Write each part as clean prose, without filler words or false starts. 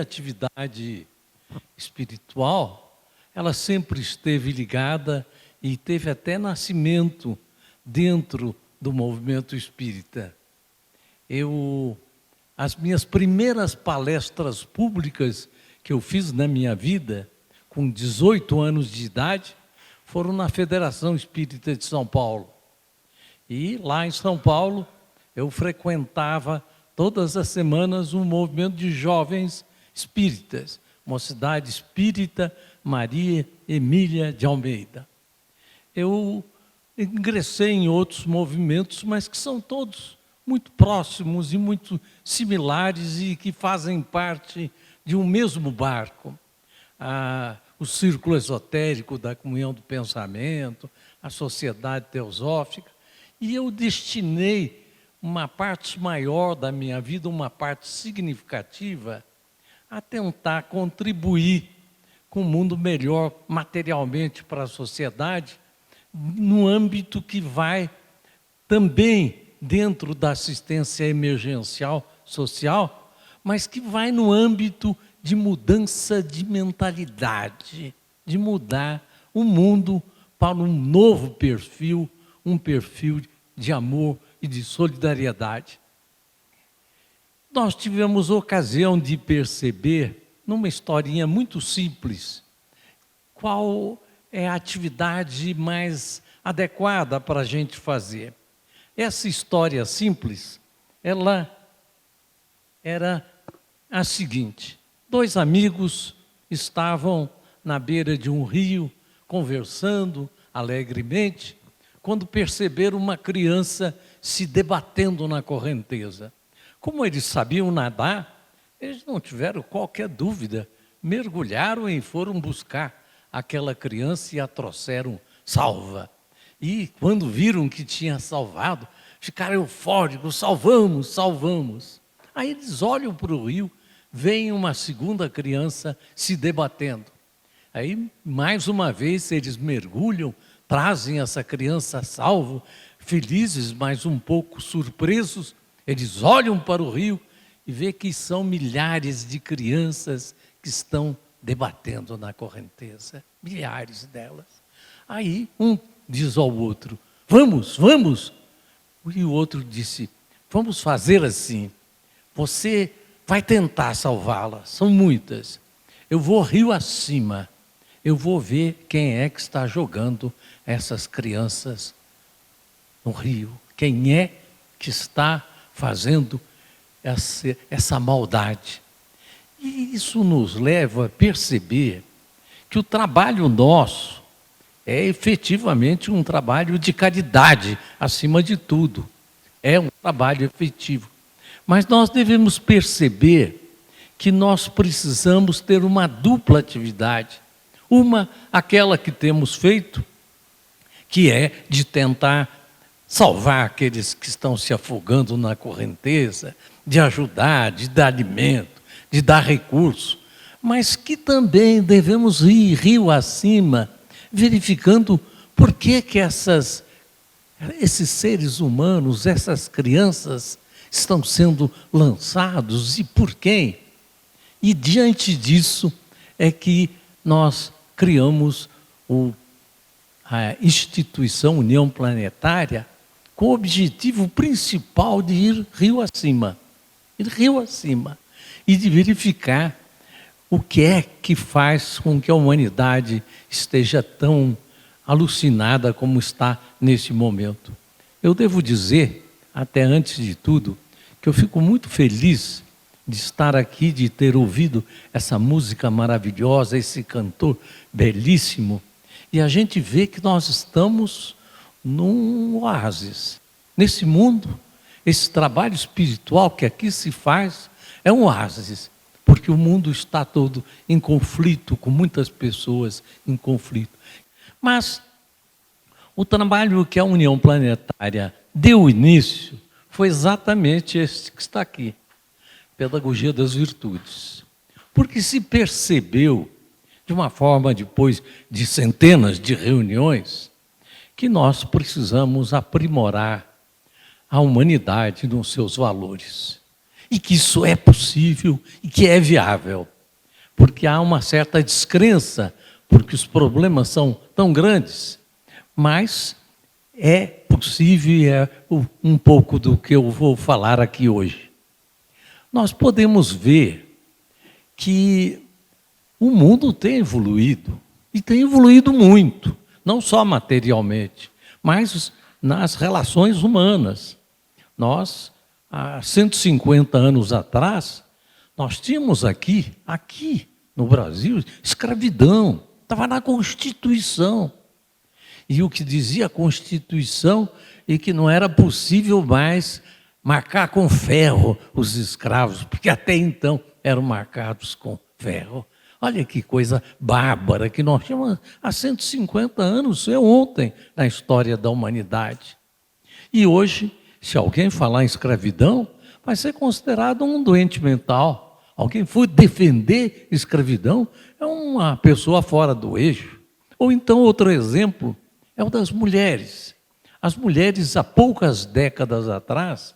minha atividade espiritual, ela sempre esteve ligada e teve até nascimento dentro do movimento espírita. As minhas primeiras palestras públicas que eu fiz na minha vida, com 18 anos de idade, foram na Federação Espírita de São Paulo. E lá em São Paulo, eu frequentava todas as semanas um movimento de jovens espíritas, Mocidade Espírita Maria Emília de Almeida. Eu ingressei em outros movimentos, mas que são todos muito próximos e muito similares e que fazem parte de um mesmo barco. O Círculo Esotérico da Comunhão do Pensamento, a Sociedade Teosófica, e eu destinei uma parte maior da minha vida, uma parte significativa, a tentar contribuir com um mundo melhor materialmente para a sociedade, no âmbito que vai também dentro da assistência emergencial social, mas que vai no âmbito de mudança de mentalidade, de mudar o mundo para um novo perfil, um perfil de amor e de solidariedade. Nós tivemos ocasião de perceber, numa historinha muito simples, qual é a atividade mais adequada para a gente fazer. Essa história simples, ela era a seguinte: 2 amigos estavam na beira de um rio, conversando alegremente, quando perceberam uma criança se debatendo na correnteza. Como eles sabiam nadar, eles não tiveram qualquer dúvida, mergulharam e foram buscar aquela criança e a trouxeram salva. E quando viram que tinha salvado, ficaram eufóricos: salvamos, salvamos. Aí eles olham para o rio, veem uma segunda criança se debatendo. Aí, mais uma vez, eles mergulham, trazem essa criança salvo, felizes, mas um pouco surpresos. Eles olham para o rio e vê que são milhares de crianças que estão debatendo na correnteza. Milhares delas. Aí um diz ao outro: vamos, vamos. E o outro disse: vamos fazer assim. Você vai tentar salvá-las, são muitas. Eu vou rio acima. Eu vou ver quem é que está jogando essas crianças no rio. Quem é que está fazendo essa maldade. E isso nos leva a perceber que o trabalho nosso é efetivamente um trabalho de caridade, acima de tudo. É um trabalho efetivo. Mas nós devemos perceber que nós precisamos ter uma dupla atividade. Uma, aquela que temos feito, que é de tentar salvar aqueles que estão se afogando na correnteza, de ajudar, de dar alimento, de dar recurso, mas que também devemos ir rio acima, verificando por que esses seres humanos, essas crianças, estão sendo lançados e por quem. E diante disso é que nós criamos a instituição União Planetária, com o objetivo principal de ir rio acima, e de verificar o que é que faz com que a humanidade esteja tão alucinada como está nesse momento. Eu devo dizer, até antes de tudo, que eu fico muito feliz de estar aqui, de ter ouvido essa música maravilhosa, esse cantor belíssimo, e a gente vê que nós estamos num oásis. Nesse mundo, esse trabalho espiritual que aqui se faz é um oásis, porque o mundo está todo em conflito, com muitas pessoas em conflito. Mas o trabalho que a União Planetária deu início foi exatamente esse que está aqui, Pedagogia das Virtudes. Porque se percebeu, de uma forma depois de centenas de reuniões, que nós precisamos aprimorar a humanidade nos seus valores. E que isso é possível e que é viável. porque há uma certa descrença, porque os problemas são tão grandes, mas é possível e é um pouco do que eu vou falar aqui hoje. Nós podemos ver que o mundo tem evoluído, e tem evoluído muito, não só materialmente, mas nas relações humanas. Nós, há 150 anos atrás, nós tínhamos aqui no Brasil, escravidão, estava na Constituição. E o que dizia a Constituição é que não era possível mais marcar com ferro os escravos, porque até então eram marcados com ferro. Olha que coisa bárbara que nós tínhamos há 150 anos, é ontem, na história da humanidade. E hoje, se alguém falar em escravidão, vai ser considerado um doente mental. Alguém for defender escravidão, é uma pessoa fora do eixo. Ou então, outro exemplo, é o das mulheres. As mulheres, há poucas décadas atrás,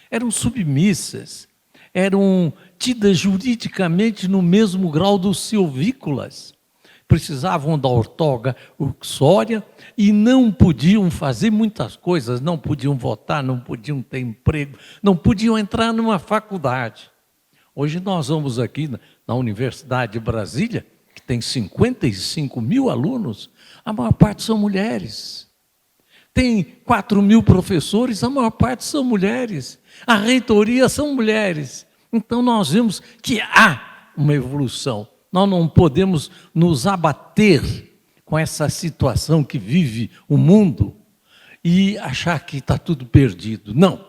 eram submissas, eram tidas juridicamente no mesmo grau dos silvícolas. Precisavam da ortoga uxória e não podiam fazer muitas coisas, não podiam votar, não podiam ter emprego, não podiam entrar numa faculdade. Hoje nós vamos aqui na Universidade de Brasília, que tem 55 mil alunos, a maior parte são mulheres. Tem 4 mil professores, a maior parte são mulheres. A reitoria são mulheres. Então nós vemos que há uma evolução. Nós não podemos nos abater com essa situação que vive o mundo e achar que está tudo perdido. Não.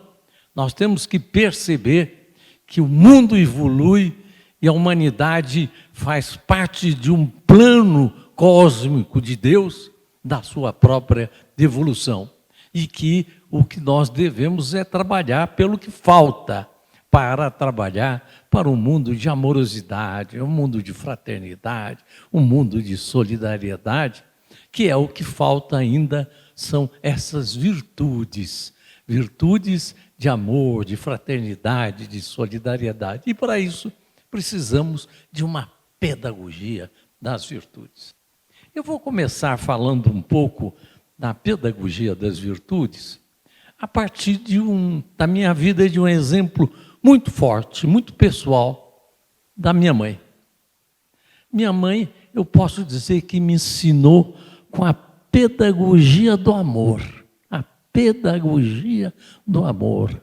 Nós temos que perceber que o mundo evolui e a humanidade faz parte de um plano cósmico de Deus, da sua própria evolução. E que o que nós devemos é trabalhar pelo que falta, para trabalhar para um mundo de amorosidade, um mundo de fraternidade, um mundo de solidariedade, que é o que falta ainda, são essas virtudes, virtudes de amor, de fraternidade, de solidariedade. E para isso precisamos de uma pedagogia das virtudes. Eu vou começar falando um pouco da pedagogia das virtudes a partir da minha vida, de um exemplo muito forte, muito pessoal, da minha mãe. Minha mãe, eu posso dizer que me ensinou com a pedagogia do amor. A pedagogia do amor.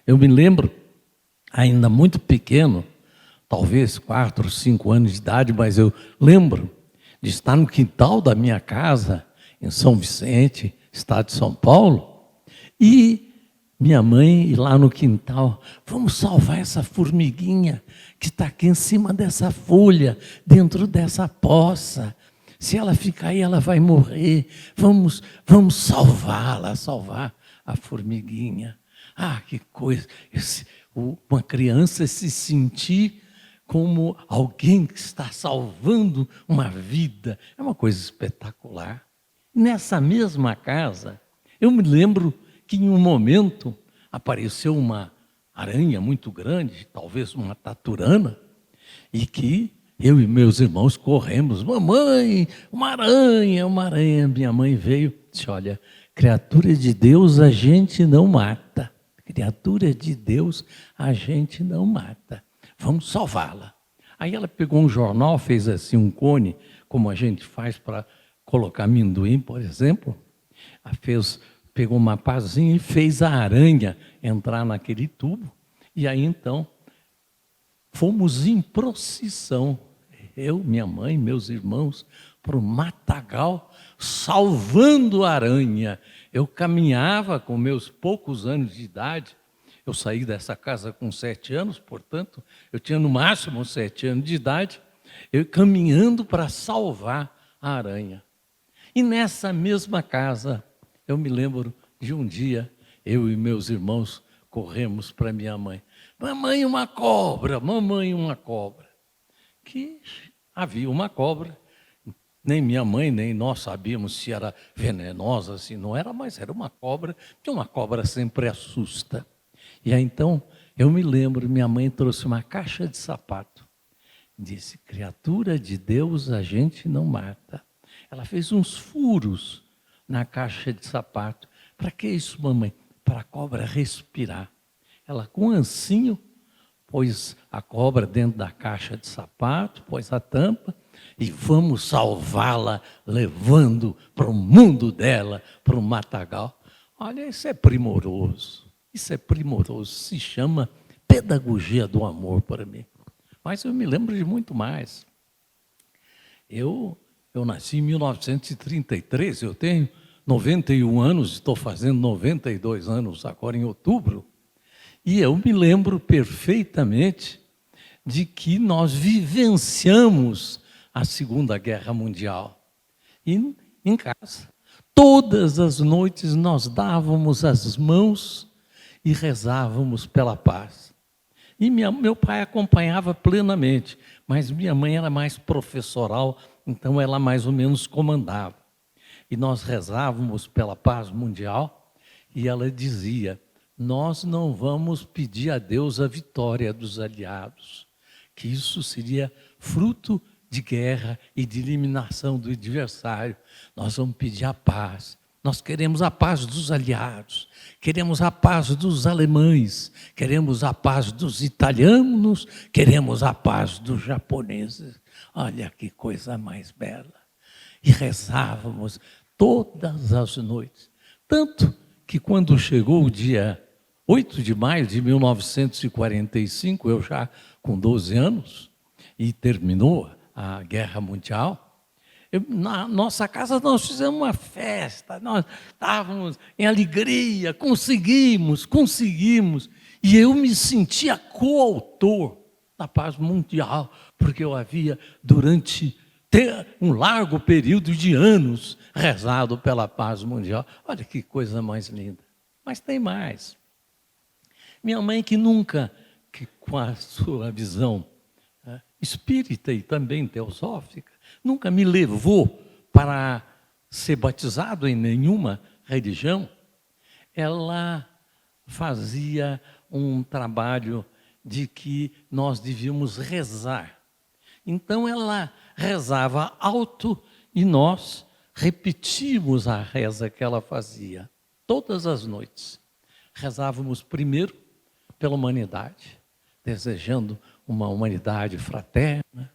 Eu me lembro, ainda muito pequeno, talvez 4, 5 anos de idade, mas eu lembro de estar no quintal da minha casa, em São Vicente, estado de São Paulo, e minha mãe, lá no quintal, vamos salvar essa formiguinha que está aqui em cima dessa folha, dentro dessa poça. Se ela ficar aí, ela vai morrer. Vamos salvá-la, salvar a formiguinha. Ah, que coisa! Uma criança se sentir como alguém que está salvando uma vida. É uma coisa espetacular. Nessa mesma casa, eu me lembro que em um momento apareceu uma aranha muito grande, talvez uma taturana, e que eu e meus irmãos corremos. Mamãe, uma aranha, uma aranha. Minha mãe veio e disse, olha, criatura de Deus a gente não mata. Criatura de Deus a gente não mata. Vamos salvá-la. Aí ela pegou um jornal, fez assim um cone, como a gente faz para colocar amendoim, por exemplo. Pegou uma pazinha e fez a aranha entrar naquele tubo. E aí, então, fomos em procissão. Eu, minha mãe, meus irmãos, para o matagal, salvando a aranha. Eu caminhava com meus poucos anos de idade. Eu saí dessa casa com 7 anos, portanto, eu tinha no máximo 7 anos de idade, eu caminhando para salvar a aranha. E nessa mesma casa, eu me lembro de um dia, eu e meus irmãos corremos para minha mãe. Mamãe, uma cobra, mamãe, uma cobra. Que havia uma cobra, nem minha mãe, nem nós sabíamos se era venenosa, se não era, mas era uma cobra, que uma cobra sempre assusta. E aí então, eu me lembro, minha mãe trouxe uma caixa de sapato. disse: criatura de Deus a gente não mata. Ela fez uns furos na caixa de sapato. Para que isso, mamãe? Para a cobra respirar. Ela, com um ancinho, pôs a cobra dentro da caixa de sapato, pôs a tampa e vamos salvá-la, levando para o mundo dela, para o matagal. Olha, isso é primoroso. Isso é primoroso. Se chama pedagogia do amor para mim. Mas eu me lembro de muito mais. Eu nasci em 1933, eu tenho 91 anos, estou fazendo 92 anos agora em outubro, e eu me lembro perfeitamente de que nós vivenciamos a Segunda Guerra Mundial. E em casa, todas as noites nós dávamos as mãos e rezávamos pela paz. E meu pai acompanhava plenamente, mas minha mãe era mais professoral, então ela mais ou menos comandava. E nós rezávamos pela paz mundial e ela dizia: nós não vamos pedir a Deus a vitória dos aliados, que isso seria fruto de guerra e de eliminação do adversário. Nós vamos pedir a paz. Nós queremos a paz dos aliados, queremos a paz dos alemães, queremos a paz dos italianos, queremos a paz dos japoneses. Olha que coisa mais bela. E rezávamos todas as noites. Tanto que quando chegou o dia 8 de maio de 1945, eu já com 12 anos, e terminou a Guerra Mundial, na nossa casa nós fizemos uma festa, nós estávamos em alegria, conseguimos, e eu me sentia coautor da paz mundial, porque eu havia, durante um largo período de anos, rezado pela paz mundial. Olha que coisa mais linda. Mas tem mais. Minha mãe, que nunca, com a sua visão espírita e também teosófica, nunca me levou para ser batizado em nenhuma religião, ela fazia um trabalho de que nós devíamos rezar. Então ela rezava alto e nós repetimos a reza que ela fazia todas as noites. Rezávamos primeiro pela humanidade, desejando uma humanidade fraterna,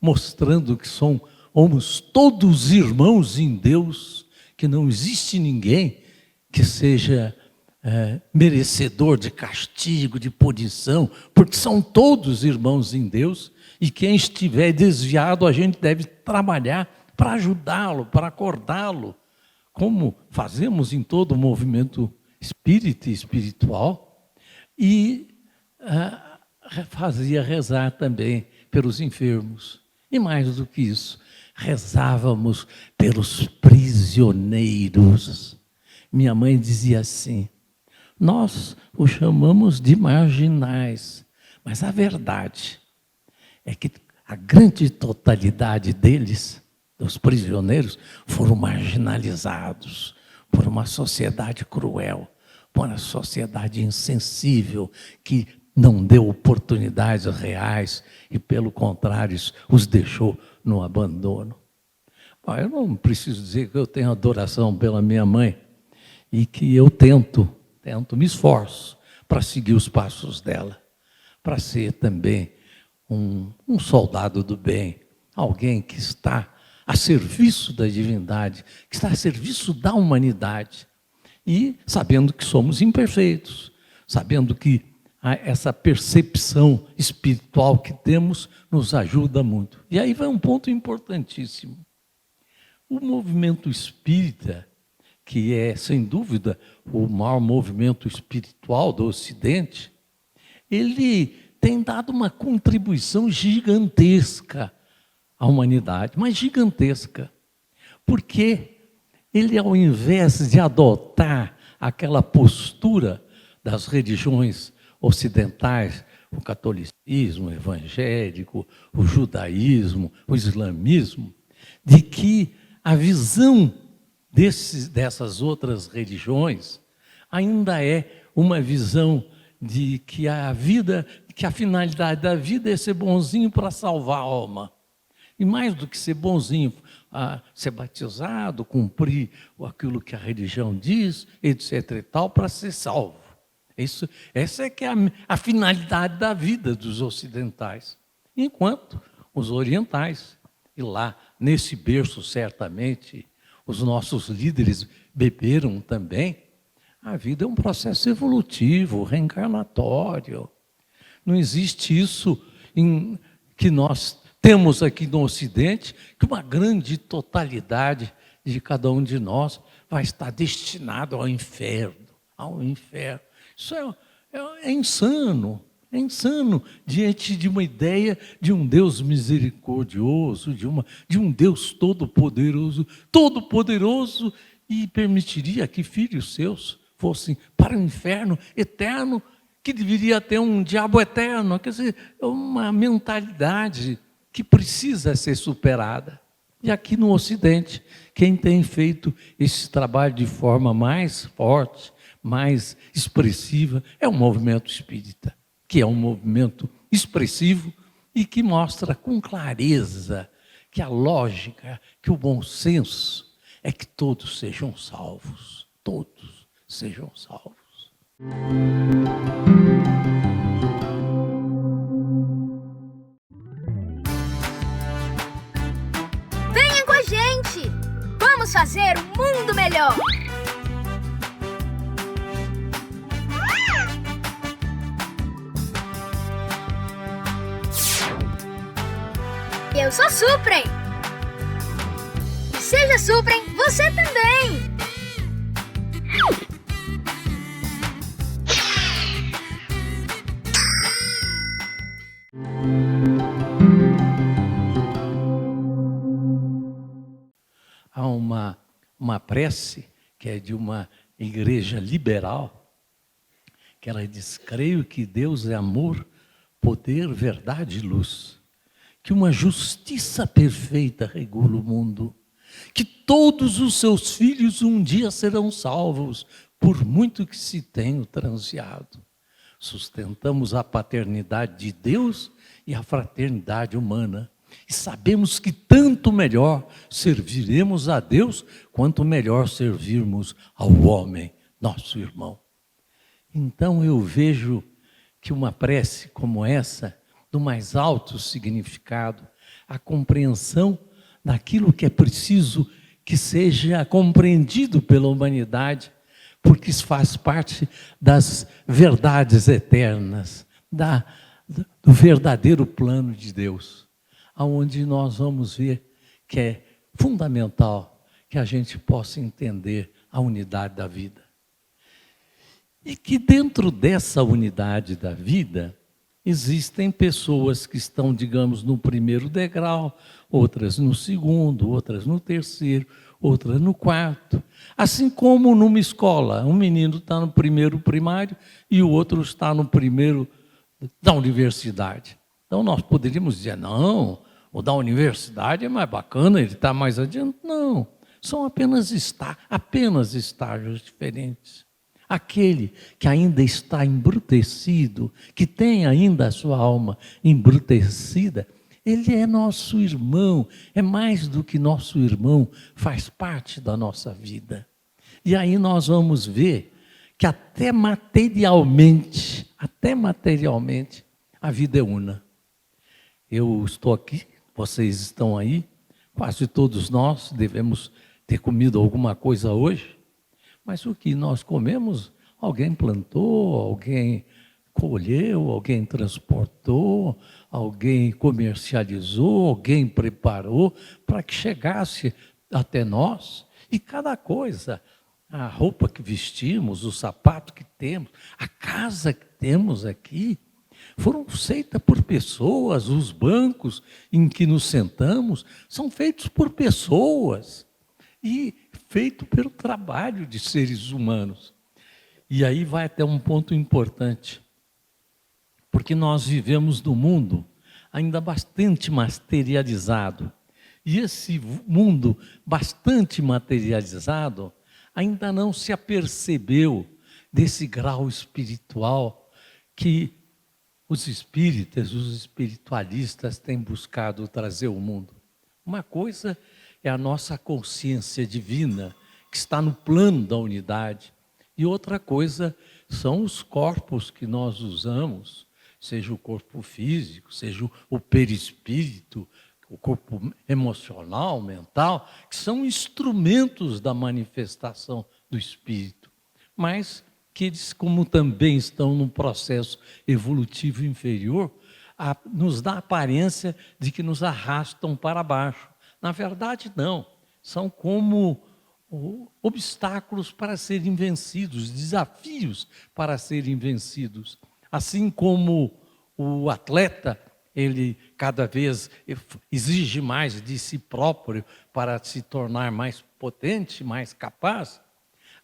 mostrando que somos todos irmãos em Deus, que não existe ninguém que seja merecedor de castigo, de punição, porque são todos irmãos em Deus, e quem estiver desviado, a gente deve trabalhar para ajudá-lo, para acordá-lo, como fazemos em todo o movimento espírita e espiritual, e fazia rezar também pelos enfermos. E mais do que isso, rezávamos pelos prisioneiros. Minha mãe dizia assim: nós os chamamos de marginais, mas a verdade é que a grande totalidade deles, dos prisioneiros, foram marginalizados por uma sociedade cruel, por uma sociedade insensível, que não deu oportunidades reais e, pelo contrário, os deixou no abandono. Bom, eu não preciso dizer que eu tenho adoração pela minha mãe e que eu me esforço para seguir os passos dela, para ser também um soldado do bem, alguém que está a serviço da divindade, que está a serviço da humanidade, e sabendo que somos imperfeitos, sabendo que essa percepção espiritual que temos nos ajuda muito. E aí vai um ponto importantíssimo. O movimento espírita, que é, sem dúvida, o maior movimento espiritual do Ocidente, ele tem dado uma contribuição gigantesca à humanidade, mas gigantesca, porque ele, ao invés de adotar aquela postura das religiões ocidentais, o catolicismo, o evangélico, o judaísmo, o islamismo, de que a visão dessas outras religiões ainda é uma visão de que a vida que a finalidade da vida é ser bonzinho para salvar a alma. E mais do que ser bonzinho, ser batizado, cumprir aquilo que a religião diz, etc. e tal, para ser salvo. Essa é que é a finalidade da vida dos ocidentais. Enquanto os orientais, e lá nesse berço certamente, os nossos líderes beberam também, a vida é um processo evolutivo, reencarnatório. Não existe isso que nós temos aqui no Ocidente, que uma grande totalidade de cada um de nós vai estar destinado ao inferno. Ao inferno. Isso é insano. É insano diante de uma ideia de um Deus misericordioso, de um Deus todo-poderoso, e permitiria que filhos seus fossem para o inferno eterno, que deveria ter um diabo eterno. Quer dizer, é uma mentalidade que precisa ser superada. E aqui no Ocidente, quem tem feito esse trabalho de forma mais forte, mais expressiva, é o movimento espírita, que é um movimento expressivo e que mostra com clareza que a lógica, que o bom senso é que todos sejam salvos. Todos sejam salvos. Venha com a gente! Vamos fazer um mundo melhor! Eu sou Suprem! Seja Suprem, você também! Há uma prece que é de uma igreja liberal, que ela diz: creio que Deus é amor, poder, verdade e luz, que uma justiça perfeita regula o mundo, que todos os seus filhos um dia serão salvos, por muito que se tenham transeado. Sustentamos a paternidade de Deus e a fraternidade humana, e sabemos que tanto melhor serviremos a Deus, quanto melhor servirmos ao homem, nosso irmão. Então eu vejo que uma prece como essa, do mais alto significado, a compreensão daquilo que é preciso que seja compreendido pela humanidade, porque isso faz parte das verdades eternas, do verdadeiro plano de Deus, aonde nós vamos ver que é fundamental que a gente possa entender a unidade da vida. E que dentro dessa unidade da vida, existem pessoas que estão, digamos, no primeiro degrau, outras no segundo, outras no terceiro, outras no quarto. Assim como numa escola, um menino está no primeiro primário e o outro está no primeiro da universidade. Então nós poderíamos dizer, não, o da universidade é mais bacana, ele está mais adiante. Não, são apenas estágios diferentes. Aquele que ainda está embrutecido, que tem ainda a sua alma embrutecida, ele é nosso irmão, é mais do que nosso irmão, faz parte da nossa vida. E aí nós vamos ver que até materialmente, a vida é una. Eu estou aqui, vocês estão aí, quase todos nós devemos ter comido alguma coisa hoje, mas o que nós comemos, alguém plantou, alguém colheu, alguém transportou, alguém comercializou, alguém preparou para que chegasse até nós. E cada coisa, a roupa que vestimos, o sapato que temos, a casa que temos aqui, foram feitas por pessoas, os bancos em que nos sentamos são feitos por pessoas e feito pelo trabalho de seres humanos. E aí vai até um ponto importante, porque nós vivemos num mundo ainda bastante materializado, e esse mundo bastante materializado ainda não se apercebeu desse grau espiritual que os espíritas, os espiritualistas têm buscado trazer ao mundo? Uma coisa é a nossa consciência divina, que está no plano da unidade, e outra coisa são os corpos que nós usamos, seja o corpo físico, seja o perispírito, o corpo emocional, mental, que são instrumentos da manifestação do espírito, mas que eles, como também estão num processo evolutivo inferior, nos dá a aparência de que nos arrastam para baixo. Na verdade, não. São como obstáculos para serem vencidos, desafios para serem vencidos. Assim como o atleta, ele cada vez exige mais de si próprio para se tornar mais potente, mais capaz,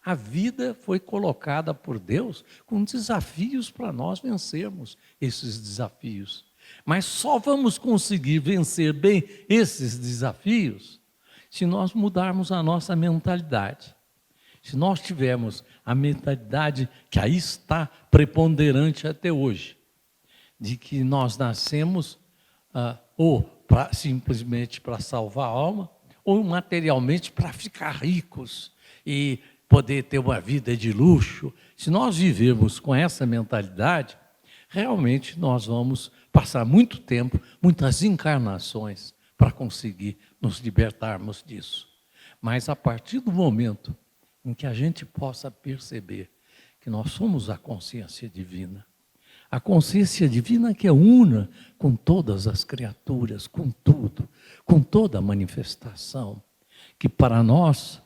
a vida foi colocada por Deus com desafios para nós vencermos esses desafios. Mas só vamos conseguir vencer bem esses desafios se nós mudarmos a nossa mentalidade. Se nós tivermos a mentalidade que aí está preponderante até hoje, de que nós nascemos simplesmente para salvar a alma, ou materialmente para ficar ricos e poder ter uma vida de luxo. Se nós vivermos com essa mentalidade, realmente nós vamos passar muito tempo, muitas encarnações, para conseguir nos libertarmos disso. Mas a partir do momento em que a gente possa perceber que nós somos a consciência divina, a consciência divina que é una com todas as criaturas, com tudo, com toda a manifestação, que para nós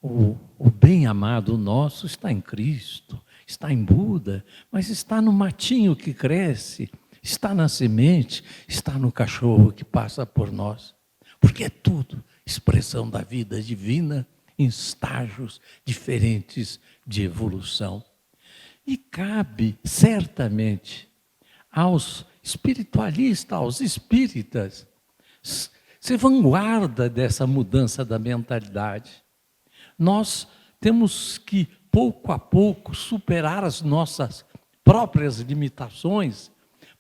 o bem-amado nosso está em Cristo, está em Buda, mas está no matinho que cresce, está na semente, está no cachorro que passa por nós. Porque é tudo expressão da vida divina em estágios diferentes de evolução. E cabe, certamente, aos espiritualistas, aos espíritas, ser vanguarda dessa mudança da mentalidade. Nós temos que, pouco a pouco, superar as nossas próprias limitações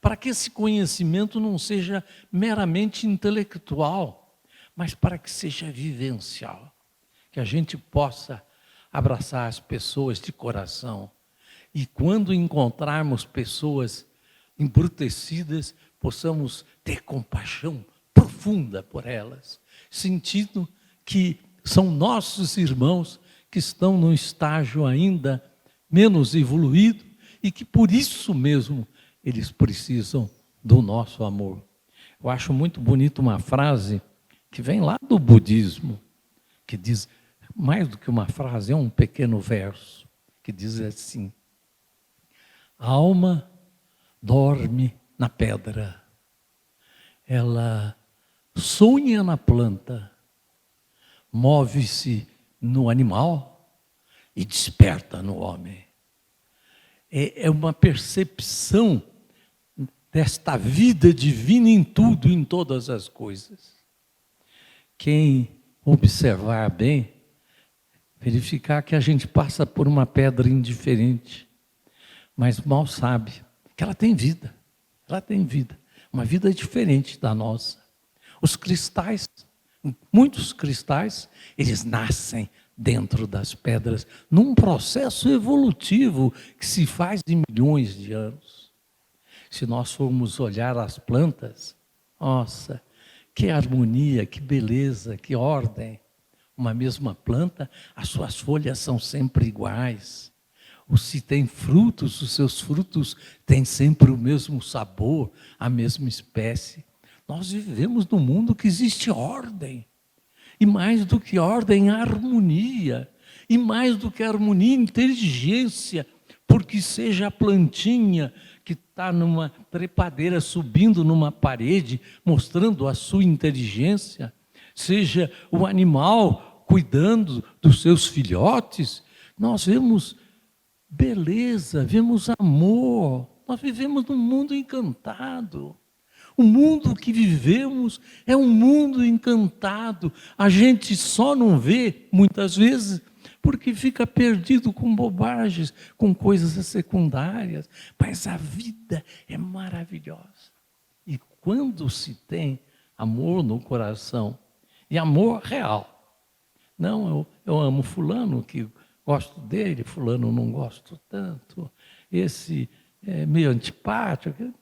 para que esse conhecimento não seja meramente intelectual, mas para que seja vivencial. Que a gente possa abraçar as pessoas de coração e, quando encontrarmos pessoas embrutecidas, possamos ter compaixão profunda por elas, sentindo que são nossos irmãos que estão num estágio ainda menos evoluído e que por isso mesmo eles precisam do nosso amor. Eu acho muito bonito uma frase que vem lá do budismo, que diz, mais do que uma frase, é um pequeno verso, que diz assim: a alma dorme na pedra, ela sonha na planta, move-se no animal e desperta no homem. É uma percepção desta vida divina em tudo, em todas as coisas. Quem observar bem, verificar que a gente passa por uma pedra indiferente, mas mal sabe que ela tem vida, uma vida diferente da nossa. Os cristais, muitos cristais, eles nascem dentro das pedras, num processo evolutivo que se faz de milhões de anos. Se nós formos olhar as plantas, nossa, que harmonia, que beleza, que ordem. Uma mesma planta, as suas folhas são sempre iguais. Ou se tem frutos, os seus frutos têm sempre o mesmo sabor, a mesma espécie. Nós vivemos num mundo que existe ordem. E mais do que ordem, harmonia. E mais do que harmonia, inteligência. Porque seja a plantinha que está numa trepadeira, subindo numa parede, mostrando a sua inteligência, seja o animal cuidando dos seus filhotes, nós vemos beleza, vemos amor. Nós vivemos num mundo encantado. O mundo que vivemos é um mundo encantado. A gente só não vê, muitas vezes, porque fica perdido com bobagens, com coisas secundárias. Mas a vida é maravilhosa. E quando se tem amor no coração, e amor real, não, eu amo fulano, que gosto dele, fulano não gosto tanto, esse é meio antipático,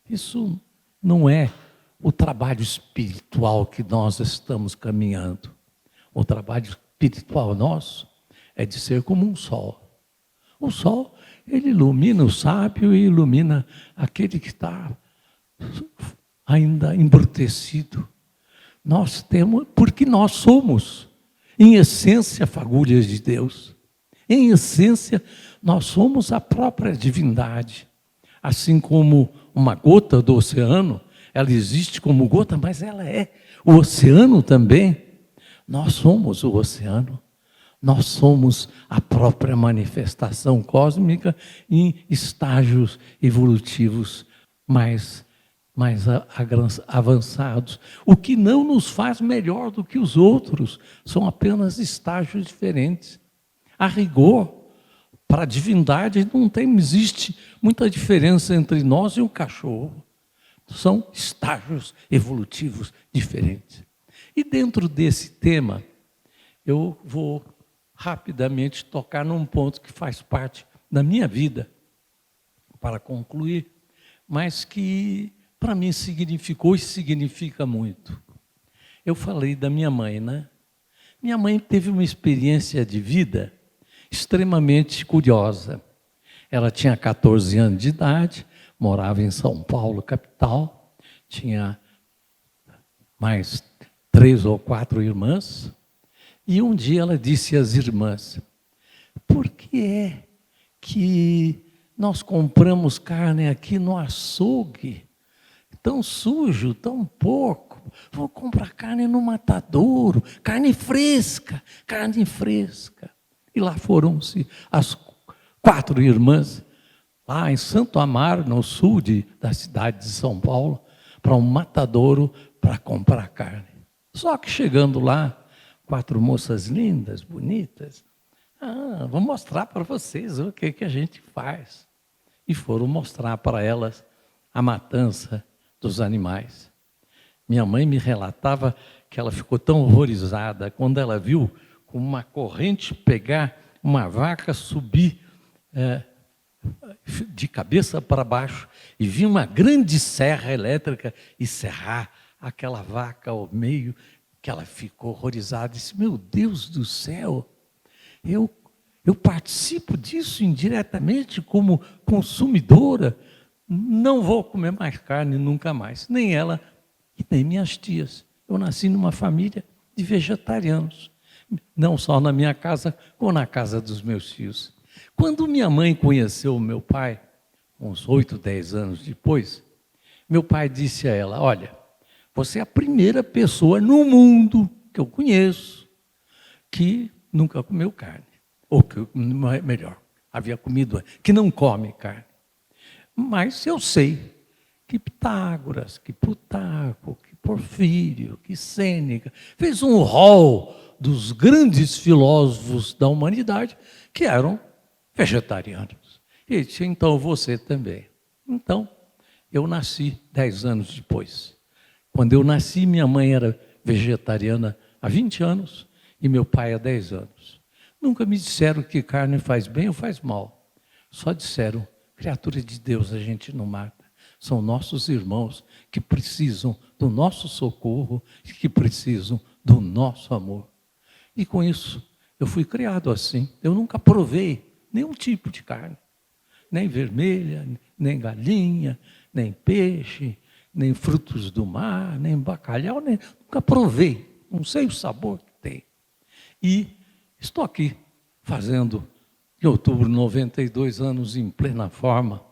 isso não é o trabalho espiritual que nós estamos caminhando. O trabalho espiritual nosso é de ser como um sol. O sol, ele ilumina o sábio e ilumina aquele que está ainda embrutecido. Nós temos, porque nós somos, em essência, fagulhas de Deus. Em essência, nós somos a própria divindade. Assim como uma gota do oceano, ela existe como gota, mas ela é o oceano também. Nós somos o oceano. Nós somos a própria manifestação cósmica em estágios evolutivos mais avançados. O que não nos faz melhor do que os outros, são apenas estágios diferentes. A rigor, para a divindade, não existe muita diferença entre nós e o cachorro. São estágios evolutivos diferentes. E dentro desse tema, eu vou rapidamente tocar num ponto que faz parte da minha vida, para concluir, mas que para mim significou e significa muito. Eu falei da minha mãe, né? Minha mãe teve uma experiência de vida extremamente curiosa. Ela tinha 14 anos de idade, morava em São Paulo, capital, tinha mais 3 ou 4 irmãs, e um dia ela disse às irmãs: por que é que nós compramos carne aqui no açougue? Tão sujo, tão porco. Vou comprar carne no matadouro, carne fresca, carne fresca. E lá foram-se as 4 irmãs, lá em Santo Amaro, no sul da cidade de São Paulo, para um matadouro para comprar carne. Só que chegando lá, 4 moças lindas, bonitas, vou mostrar para vocês o que a gente faz. E foram mostrar para elas a matança dos animais. Minha mãe me relatava que ela ficou tão horrorizada quando ela viu com uma corrente pegar uma vaca, subir de cabeça para baixo e vir uma grande serra elétrica e serrar aquela vaca ao meio, que ela ficou horrorizada. Disse: meu Deus do céu, eu participo disso indiretamente como consumidora. Não vou comer mais carne nunca mais, nem ela e nem minhas tias. Eu nasci numa família de vegetarianos, não só na minha casa, como na casa dos meus filhos. Quando minha mãe conheceu o meu pai, uns 8, 10 anos depois, meu pai disse a ela: olha, você é a primeira pessoa no mundo que eu conheço que nunca comeu carne. Ou que, melhor, havia comido, que não come carne. Mas eu sei que Pitágoras, que Plutarco, que Porfírio, que Sêneca, fez um rol dos grandes filósofos da humanidade que eram vegetarianos. E disse: então você também. Então, eu nasci 10 anos depois. Quando eu nasci, minha mãe era vegetariana há 20 anos e meu pai há 10 anos. Nunca me disseram que carne faz bem ou faz mal. Só disseram: criatura de Deus a gente não mata. São nossos irmãos que precisam do nosso socorro e que precisam do nosso amor. E com isso, eu fui criado assim. Eu nunca provei nenhum tipo de carne. Nem vermelha, nem galinha, nem peixe, nem frutos do mar, nem bacalhau, nunca provei. Não sei o sabor que tem. E estou aqui fazendo, em outubro, 92 anos em plena forma.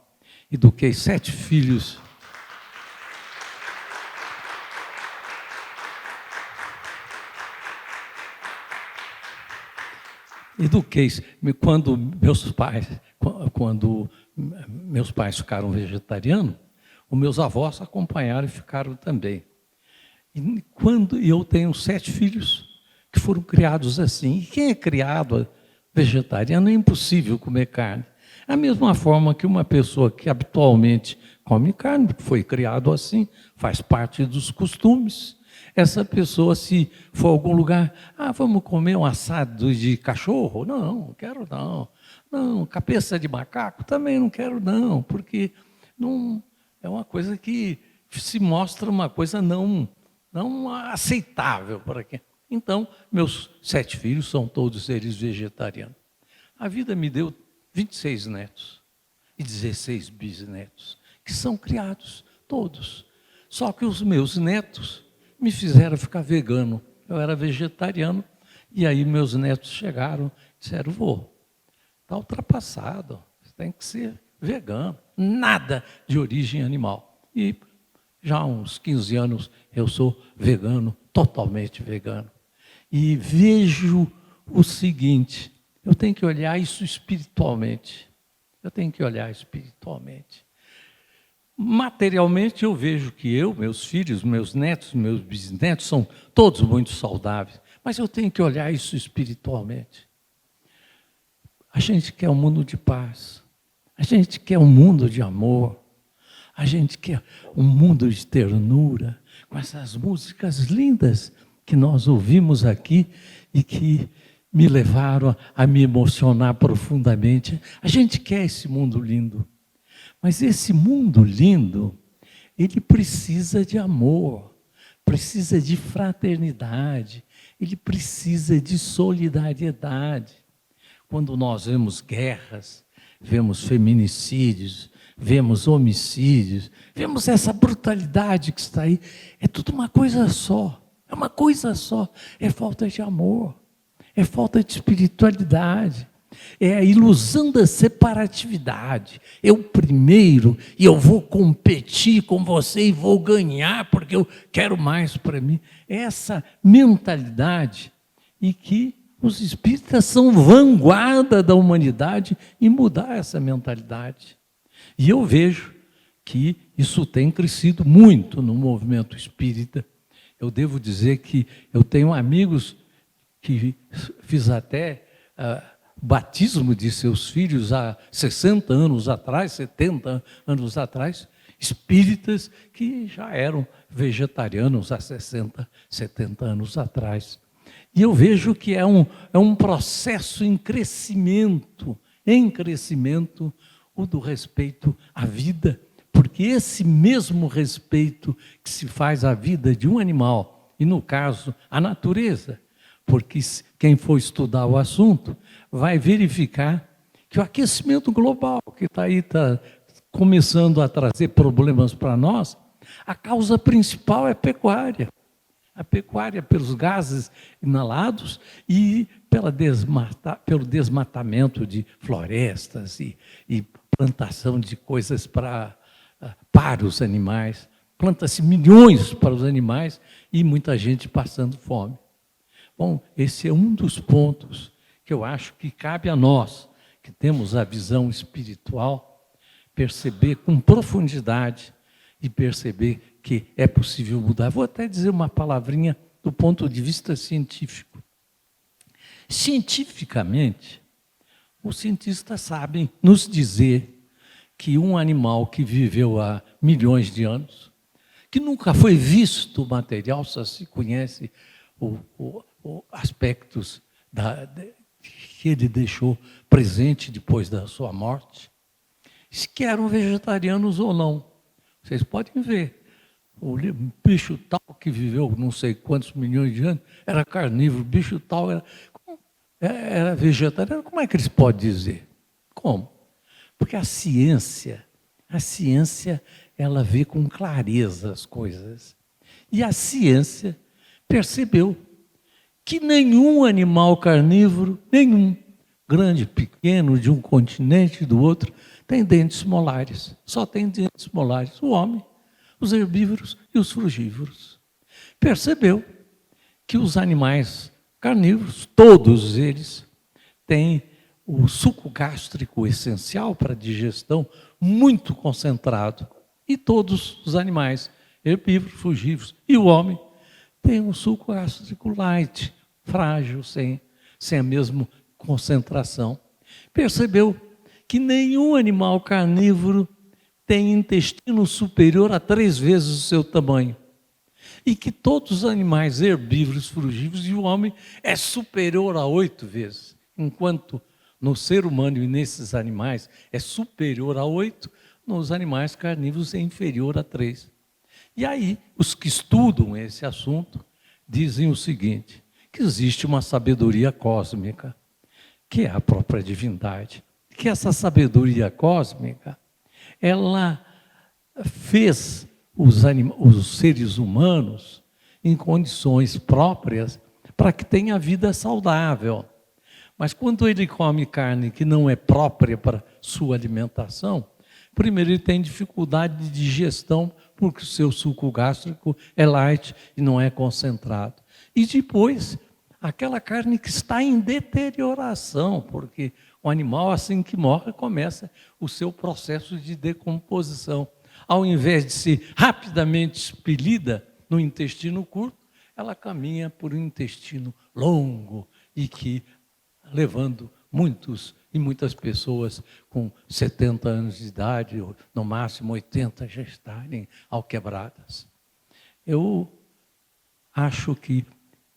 Eduquei 7 filhos. Eduquei. Quando meus pais ficaram vegetarianos, os meus avós acompanharam e ficaram também. E quando eu tenho 7 filhos que foram criados assim. E quem é criado vegetariano, é impossível comer carne. Da mesma forma que uma pessoa que habitualmente come carne, foi criado assim, faz parte dos costumes. Essa pessoa, se for a algum lugar, vamos comer um assado de cachorro? Não quero não. Não, cabeça de macaco? Também não quero não, porque não, é uma coisa que se mostra uma coisa não aceitável para quem. Então, meus 7 filhos são todos eles vegetarianos. A vida me deu 26 netos e 16 bisnetos, que são criados todos. Só que os meus netos me fizeram ficar vegano. Eu era vegetariano, e aí meus netos chegaram e disseram: vô, está ultrapassado, você tem que ser vegano. Nada de origem animal. E já há uns 15 anos eu sou vegano, totalmente vegano. E vejo o seguinte: eu tenho que olhar isso espiritualmente. Eu tenho que olhar espiritualmente. Materialmente eu vejo que eu, meus filhos, meus netos, meus bisnetos são todos muito saudáveis. Mas eu tenho que olhar isso espiritualmente. A gente quer um mundo de paz. A gente quer um mundo de amor. A gente quer um mundo de ternura. Com essas músicas lindas que nós ouvimos aqui e que me levaram a me emocionar profundamente. A gente quer esse mundo lindo. Mas esse mundo lindo, ele precisa de amor, precisa de fraternidade, ele precisa de solidariedade. Quando nós vemos guerras, vemos feminicídios, vemos homicídios, vemos essa brutalidade que está aí, é tudo uma coisa só, é uma coisa só, é falta de amor, é falta de espiritualidade. É a ilusão da separatividade. Eu primeiro, e eu vou competir com você e vou ganhar porque eu quero mais para mim. É essa mentalidade, e que os espíritas são vanguarda da humanidade em mudar essa mentalidade. E eu vejo que isso tem crescido muito no movimento espírita. Eu devo dizer que eu tenho amigos que fiz até batismo de seus filhos há 60 anos atrás, 70 anos atrás, espíritas que já eram vegetarianos há 60, 70 anos atrás. E eu vejo que é um processo em crescimento o do respeito à vida, porque esse mesmo respeito que se faz à vida de um animal, e no caso, a natureza, porque quem for estudar o assunto vai verificar que o aquecimento global, que está começando a trazer problemas para nós, a causa principal é a pecuária. A pecuária pelos gases inalados e pelo desmatamento de florestas e plantação de coisas para os animais. Planta-se milhões para os animais e muita gente passando fome. Bom, esse é um dos pontos que eu acho que cabe a nós, que temos a visão espiritual, perceber com profundidade e perceber que é possível mudar. Vou até dizer uma palavrinha do ponto de vista científico. Cientificamente, os cientistas sabem nos dizer que um animal que viveu há milhões de anos, que nunca foi visto o material, só se conhece aspectos que ele deixou presente depois da sua morte, que eram vegetarianos ou não. Vocês podem ver, o bicho tal que viveu não sei quantos milhões de anos, era carnívoro, o bicho tal era vegetariano. Como é que eles podem dizer? Como? Porque a ciência, ela vê com clareza as coisas. E a ciência percebeu que nenhum animal carnívoro, nenhum, grande, pequeno, de um continente e do outro, tem dentes molares. Só tem dentes molares o homem, os herbívoros e os frugívoros. Percebeu que os animais carnívoros, todos eles, têm o suco gástrico essencial para a digestão muito concentrado. E todos os animais, herbívoros, frugívoros e o homem, tem um suco gástrico light, frágil, sem a mesma concentração. Percebeu que nenhum animal carnívoro tem intestino superior a 3 vezes o seu tamanho. E que todos os animais herbívoros, frugívoros, e o homem é superior a 8 vezes. Enquanto no ser humano e nesses animais é superior a 8, nos animais carnívoros é inferior a 3. E aí, os que estudam esse assunto dizem o seguinte, que existe uma sabedoria cósmica, que é a própria divindade. Que essa sabedoria cósmica, ela fez os seres humanos em condições próprias para que tenha vida saudável. Mas quando ele come carne que não é própria para sua alimentação, primeiro ele tem dificuldade de digestão, porque o seu suco gástrico é light e não é concentrado. E depois, aquela carne que está em deterioração, porque o animal, assim que morre, começa o seu processo de decomposição. Ao invés de ser rapidamente expelida no intestino curto, ela caminha por um intestino longo e que, levando muitas pessoas com 70 anos de idade, ou no máximo 80, já estarem alquebradas. Eu acho que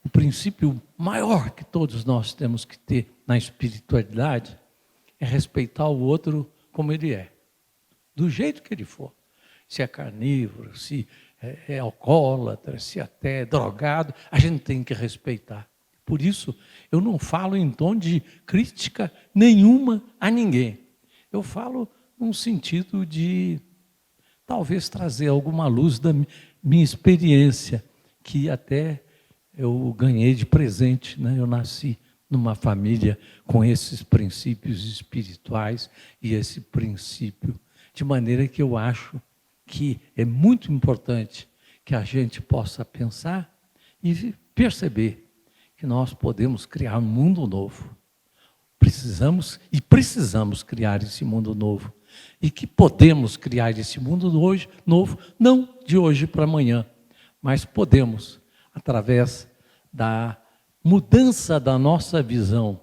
o princípio maior que todos nós temos que ter na espiritualidade é respeitar o outro como ele é, do jeito que ele for. Se é carnívoro, se é alcoólatra, se até é drogado, a gente tem que respeitar. Por isso, eu não falo em tom de crítica nenhuma a ninguém. Eu falo num sentido de talvez trazer alguma luz da minha experiência, que até eu ganhei de presente, né? Eu nasci numa família com esses princípios espirituais e esse princípio, de maneira que eu acho que é muito importante que a gente possa pensar e perceber que nós podemos criar um mundo novo. Precisamos criar esse mundo novo. E que podemos criar esse mundo novo, não de hoje para amanhã, mas podemos, através da mudança da nossa visão,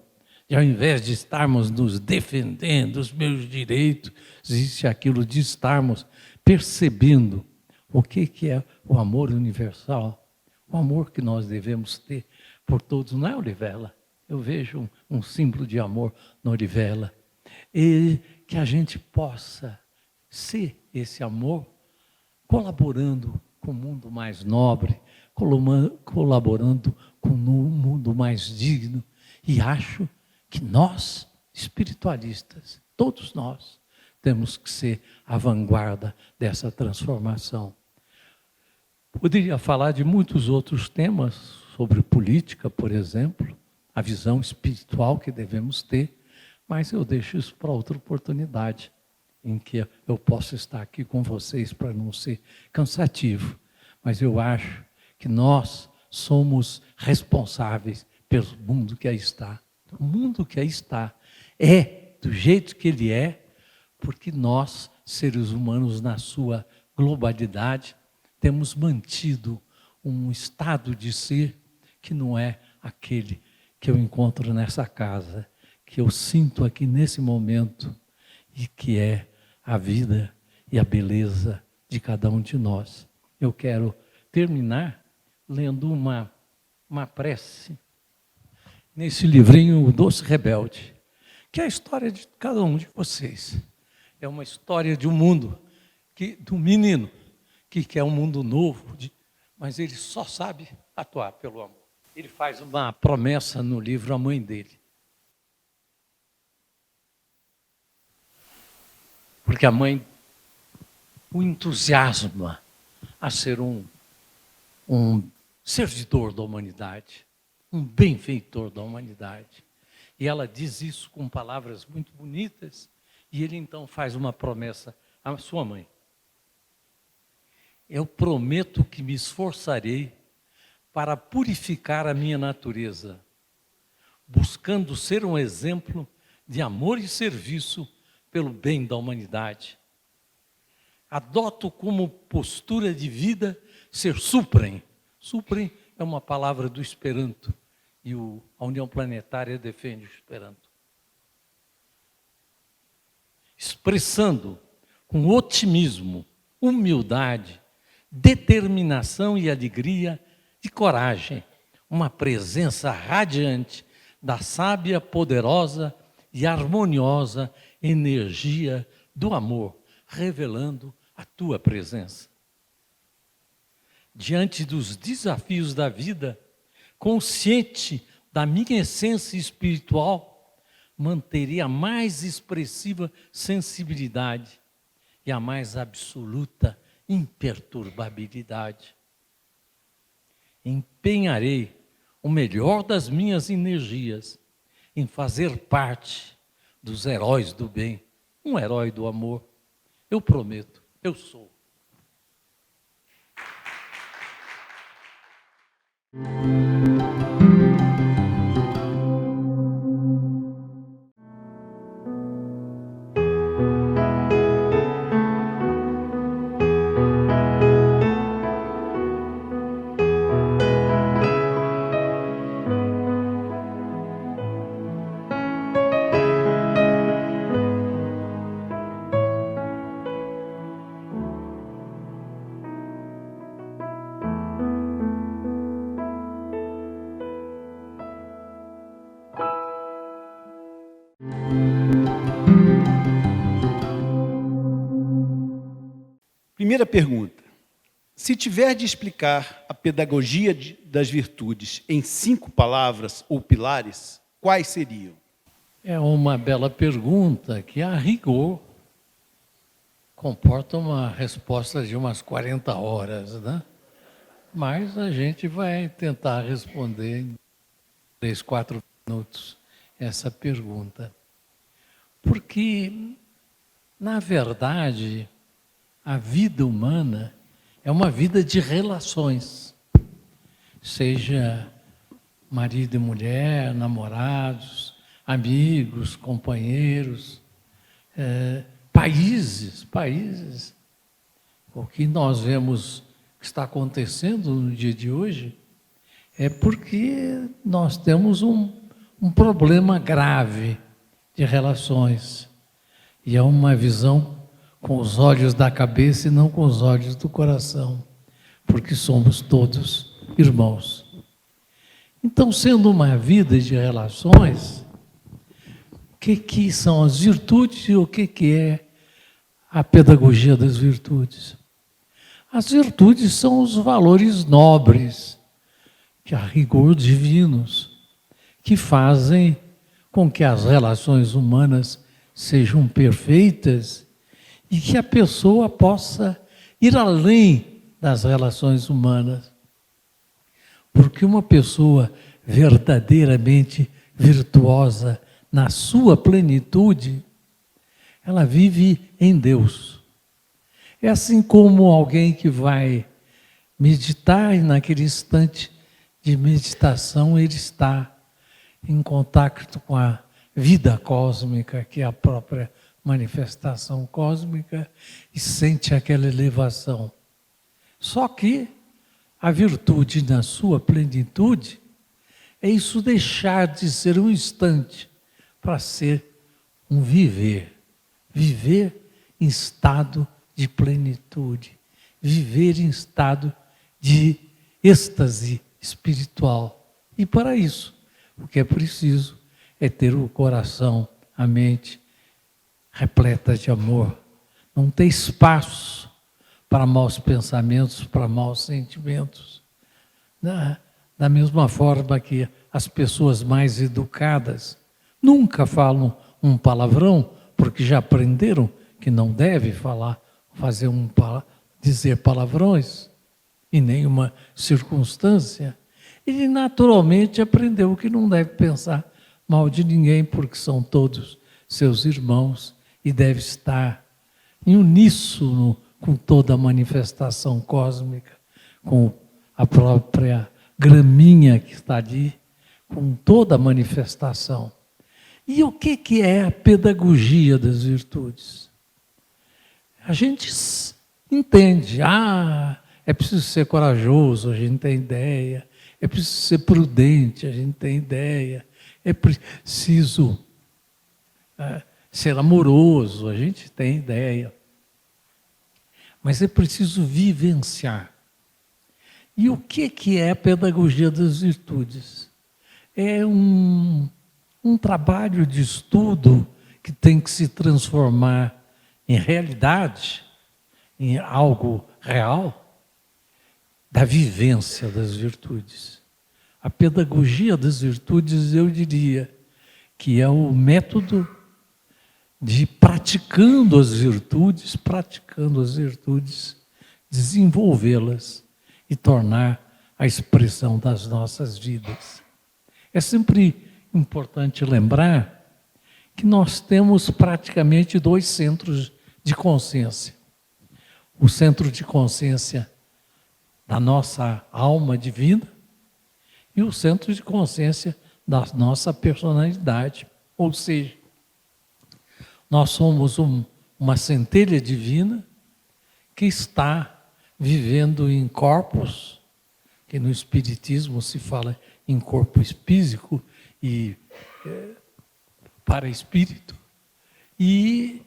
e ao invés de estarmos nos defendendo os meus direitos, isso e aquilo, de estarmos percebendo o que é o amor universal, o amor que nós devemos ter por todos, não é, Olivela? Eu vejo um símbolo de amor na Olivela. E que a gente possa ser esse amor colaborando com o mundo mais nobre, colaborando com um mundo mais digno. E acho que nós, espiritualistas, todos nós, temos que ser a vanguarda dessa transformação. Poderia falar de muitos outros temas, sobre política, por exemplo, a visão espiritual que devemos ter, mas eu deixo isso para outra oportunidade, em que eu posso estar aqui com vocês para não ser cansativo. Mas eu acho que nós somos responsáveis pelo mundo que aí está. O mundo que aí está é do jeito que ele é, porque nós, seres humanos, na sua globalidade, temos mantido um estado de ser que não é aquele que eu encontro nessa casa, que eu sinto aqui nesse momento, e que é a vida e a beleza de cada um de nós. Eu quero terminar lendo uma prece nesse livrinho O Doce Rebelde, que é a história de cada um de vocês. É uma história de um mundo, do menino, que quer um mundo novo, mas ele só sabe atuar pelo amor. Ele faz uma promessa no livro à mãe dele. Porque a mãe o entusiasma a ser um servidor da humanidade, um benfeitor da humanidade. E ela diz isso com palavras muito bonitas, e ele então faz uma promessa à sua mãe. Eu prometo que me esforçarei para purificar a minha natureza, buscando ser um exemplo de amor e serviço pelo bem da humanidade. Adoto como postura de vida ser suprem. Suprem é uma palavra do Esperanto, e a União Planetária defende o Esperanto. Expressando com otimismo, humildade, determinação e alegria e coragem, uma presença radiante da sábia, poderosa e harmoniosa energia do amor, revelando a tua presença. Diante dos desafios da vida, consciente da minha essência espiritual, manteria a mais expressiva sensibilidade e a mais absoluta imperturbabilidade. Empenharei o melhor das minhas energias em fazer parte dos heróis do bem, um herói do amor. Eu prometo, eu sou. Primeira pergunta. Se tiver de explicar a pedagogia das virtudes em 5 palavras ou pilares, quais seriam? É uma bela pergunta que, a rigor, comporta uma resposta de umas 40 horas, né? Mas a gente vai tentar responder em 3, 4 minutos essa pergunta. Porque, na verdade, a vida humana é uma vida de relações, seja marido e mulher, namorados, amigos, companheiros, países. O que nós vemos que está acontecendo no dia de hoje é porque nós temos um problema grave de relações. E é uma visão com os olhos da cabeça e não com os olhos do coração, porque somos todos irmãos. Então, sendo uma vida de relações, o que são as virtudes e o que é a pedagogia das virtudes? As virtudes são os valores nobres, que a rigor divinos, que fazem com que as relações humanas sejam perfeitas e que a pessoa possa ir além das relações humanas. Porque uma pessoa verdadeiramente virtuosa na sua plenitude, ela vive em Deus. É assim como alguém que vai meditar e naquele instante de meditação ele está em contato com a vida cósmica, que é a própria manifestação cósmica, e sente aquela elevação. Só que a virtude na sua plenitude é isso deixar de ser um instante para ser um viver. Viver em estado de plenitude. Viver em estado de êxtase espiritual. E para isso, o que é preciso é ter o coração, a mente repleta de amor. Não tem espaço para maus pensamentos, para maus sentimentos. Da mesma forma que as pessoas mais educadas nunca falam um palavrão, porque já aprenderam que não deve falar, dizer palavrões em nenhuma circunstância. Ele naturalmente aprendeu que não deve pensar mal de ninguém, porque são todos seus irmãos e deve estar em uníssono com toda a manifestação cósmica, com a própria graminha que está ali, com toda a manifestação. E o que é a pedagogia das virtudes? A gente entende, é preciso ser corajoso, a gente tem ideia, é preciso ser prudente, a gente tem ideia, é preciso ser amoroso, a gente tem ideia. Mas é preciso vivenciar. E o que é a pedagogia das virtudes? É um trabalho de estudo que tem que se transformar em realidade, em algo real, da vivência das virtudes. A pedagogia das virtudes, eu diria, que é o método de praticando as virtudes, desenvolvê-las e tornar a expressão das nossas vidas. É sempre importante lembrar que nós temos praticamente 2 centros de consciência. O centro de consciência da nossa alma divina e o centro de consciência da nossa personalidade. Ou seja, nós somos uma centelha divina que está vivendo em corpos, que no Espiritismo se fala em corpo físico e paraespírito, e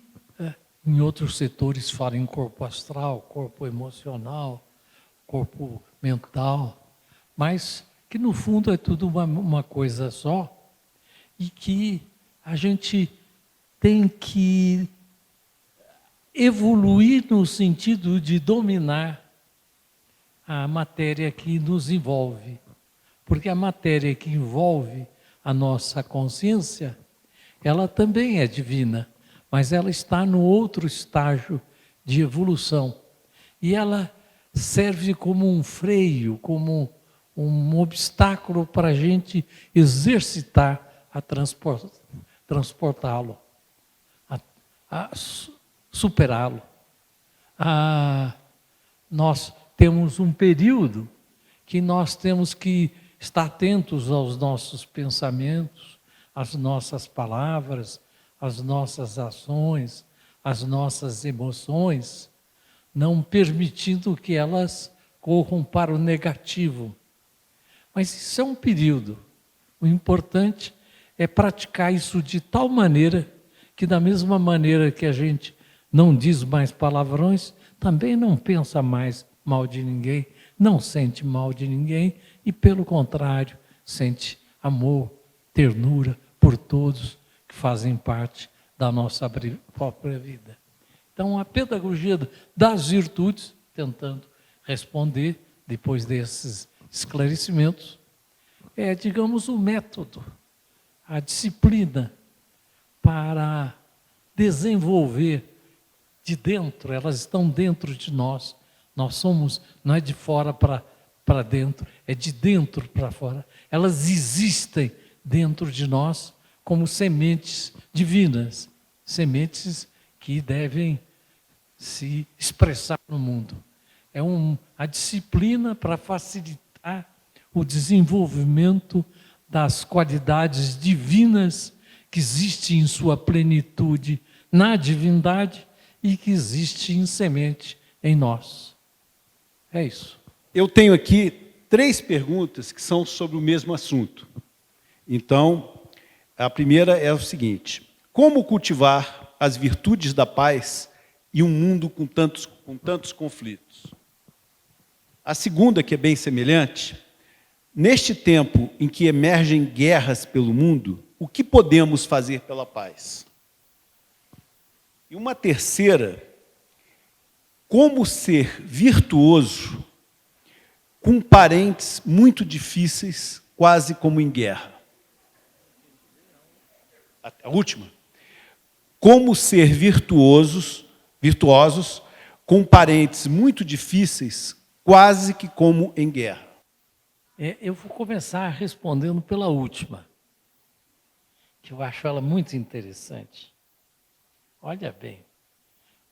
em outros setores fala em corpo astral, corpo emocional, corpo mental, mas que no fundo é tudo uma coisa só, e que a gente tem que evoluir no sentido de dominar a matéria que nos envolve. Porque a matéria que envolve a nossa consciência, ela também é divina, mas ela está no outro estágio de evolução. E ela serve como um freio, como um obstáculo para a gente exercitar a transportá-lo, a superá-lo. Nós temos um período que nós temos que estar atentos aos nossos pensamentos, às nossas palavras, às nossas ações, às nossas emoções, não permitindo que elas corram para o negativo. Mas isso é um período. O importante é praticar isso de tal maneira que, da mesma maneira que a gente não diz mais palavrões, também não pensa mais mal de ninguém, não sente mal de ninguém e, pelo contrário, sente amor, ternura por todos que fazem parte da nossa própria vida. Então, a pedagogia das virtudes, tentando responder, depois desses esclarecimentos, é, digamos, o método, a disciplina para desenvolver de dentro, elas estão dentro de nós. Nós somos, não é de fora para dentro, é de dentro para fora. Elas existem dentro de nós como sementes divinas, sementes que devem se expressar no mundo. É a disciplina para facilitar o desenvolvimento das qualidades divinas que existem em sua plenitude na divindade e que existe em semente em nós. É isso. Eu tenho aqui 3 perguntas que são sobre o mesmo assunto. Então, a primeira é o seguinte: como cultivar as virtudes da paz em um mundo com tantos conflitos? A segunda, que é bem semelhante: neste tempo em que emergem guerras pelo mundo, o que podemos fazer pela paz? E uma terceira: como ser virtuoso com parentes muito difíceis, quase como em guerra? A última: como ser virtuosos com parentes muito difíceis, quase que como em guerra? Eu vou começar respondendo pela última, que eu acho ela muito interessante. Olha bem,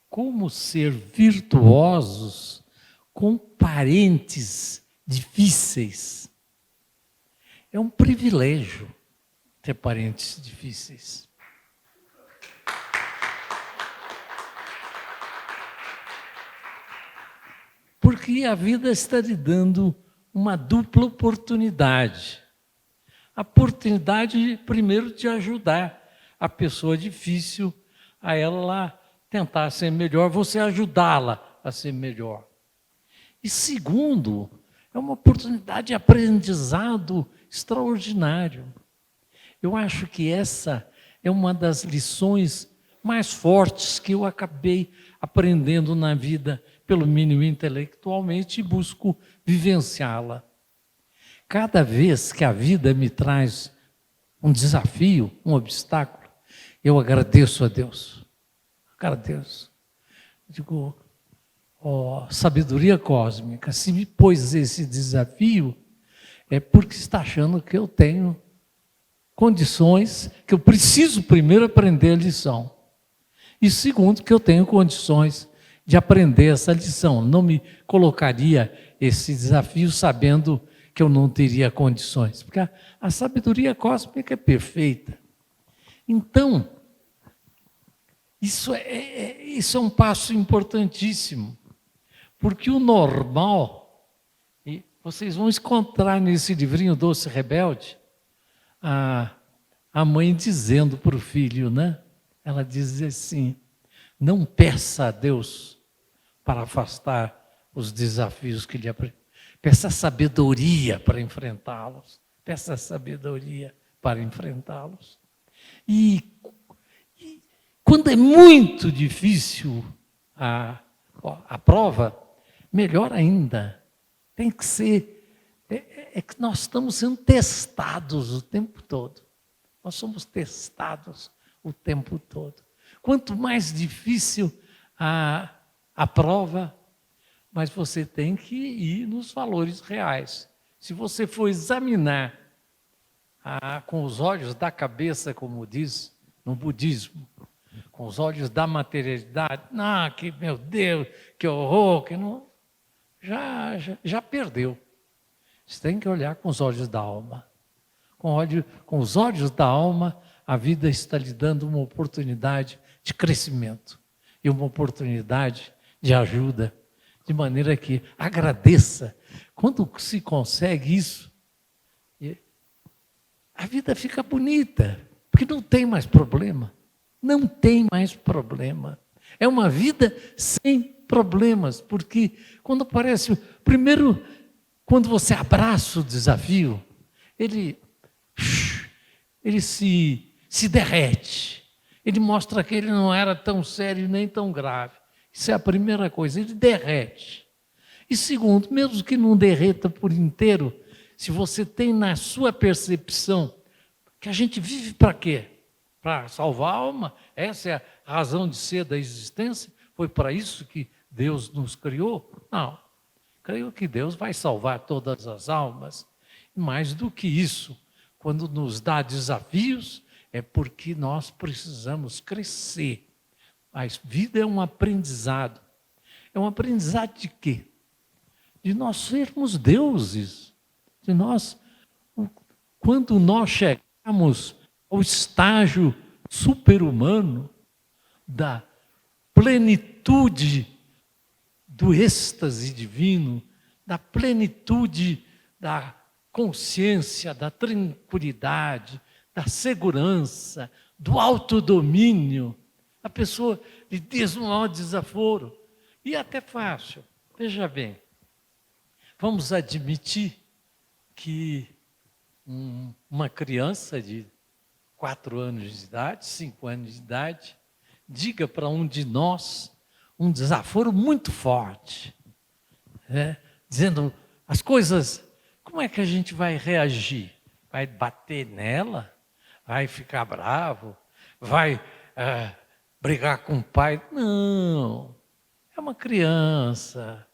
como ser virtuosos com parentes difíceis. É um privilégio ter parentes difíceis. Porque a vida está lhe dando uma dupla oportunidade. A oportunidade, primeiro, de ajudar a pessoa difícil a ela tentar ser melhor, você ajudá-la a ser melhor. E segundo, é uma oportunidade de aprendizado extraordinário. Eu acho que essa é uma das lições mais fortes que eu acabei aprendendo na vida, pelo mínimo intelectualmente, e busco vivenciá-la. Cada vez que a vida me traz um desafio, um obstáculo, eu agradeço a Deus. Agradeço. Digo, sabedoria cósmica, se me pôs esse desafio, é porque está achando que eu tenho condições, que eu preciso primeiro aprender a lição. E segundo, que eu tenho condições de aprender essa lição. Não me colocaria esse desafio sabendo que eu não teria condições, porque a sabedoria cósmica é perfeita. Então, isso é um passo importantíssimo, porque o normal, e vocês vão encontrar nesse livrinho Doce Rebelde, a mãe dizendo para o filho, né? Ela diz assim, não peça a Deus para afastar os desafios que lhe apresentam. Peça sabedoria para enfrentá-los. Peça sabedoria para enfrentá-los. E quando é muito difícil a prova, melhor ainda. Tem que ser... É que nós estamos sendo testados o tempo todo. Nós somos testados o tempo todo. Quanto mais difícil a prova, mas você tem que ir nos valores reais. Se você for examinar com os olhos da cabeça, como diz no budismo, com os olhos da materialidade, que meu Deus, que horror, que não, já perdeu. Você tem que olhar com os olhos da alma. Com os olhos da alma, a vida está lhe dando uma oportunidade de crescimento e uma oportunidade de ajuda, de maneira que agradeça. Quando se consegue isso, a vida fica bonita, porque não tem mais problema. Não tem mais problema. É uma vida sem problemas, porque quando aparece, primeiro, quando você abraça o desafio, ele se derrete. Ele mostra que ele não era tão sério nem tão grave. Isso é a primeira coisa, ele derrete. E segundo, mesmo que não derreta por inteiro, se você tem na sua percepção que a gente vive para quê? Para salvar a alma? Essa é a razão de ser da existência? Foi para isso que Deus nos criou? Não. Creio que Deus vai salvar todas as almas. E mais do que isso, quando nos dá desafios, é porque nós precisamos crescer. A vida é um aprendizado. É um aprendizado de quê? De nós sermos deuses. De nós, quando nós chegamos ao estágio super-humano da plenitude do êxtase divino, da plenitude da consciência, da tranquilidade, da segurança, do autodomínio, a pessoa lhe diz um maior desaforo. E é até fácil. Veja bem, vamos admitir que uma criança de 4 anos de idade, 5 anos de idade, diga para um de nós um desaforo muito forte, dizendo as coisas, como é que a gente vai reagir? Vai bater nela? Vai ficar bravo? Vai brigar com o pai? Não, é uma criança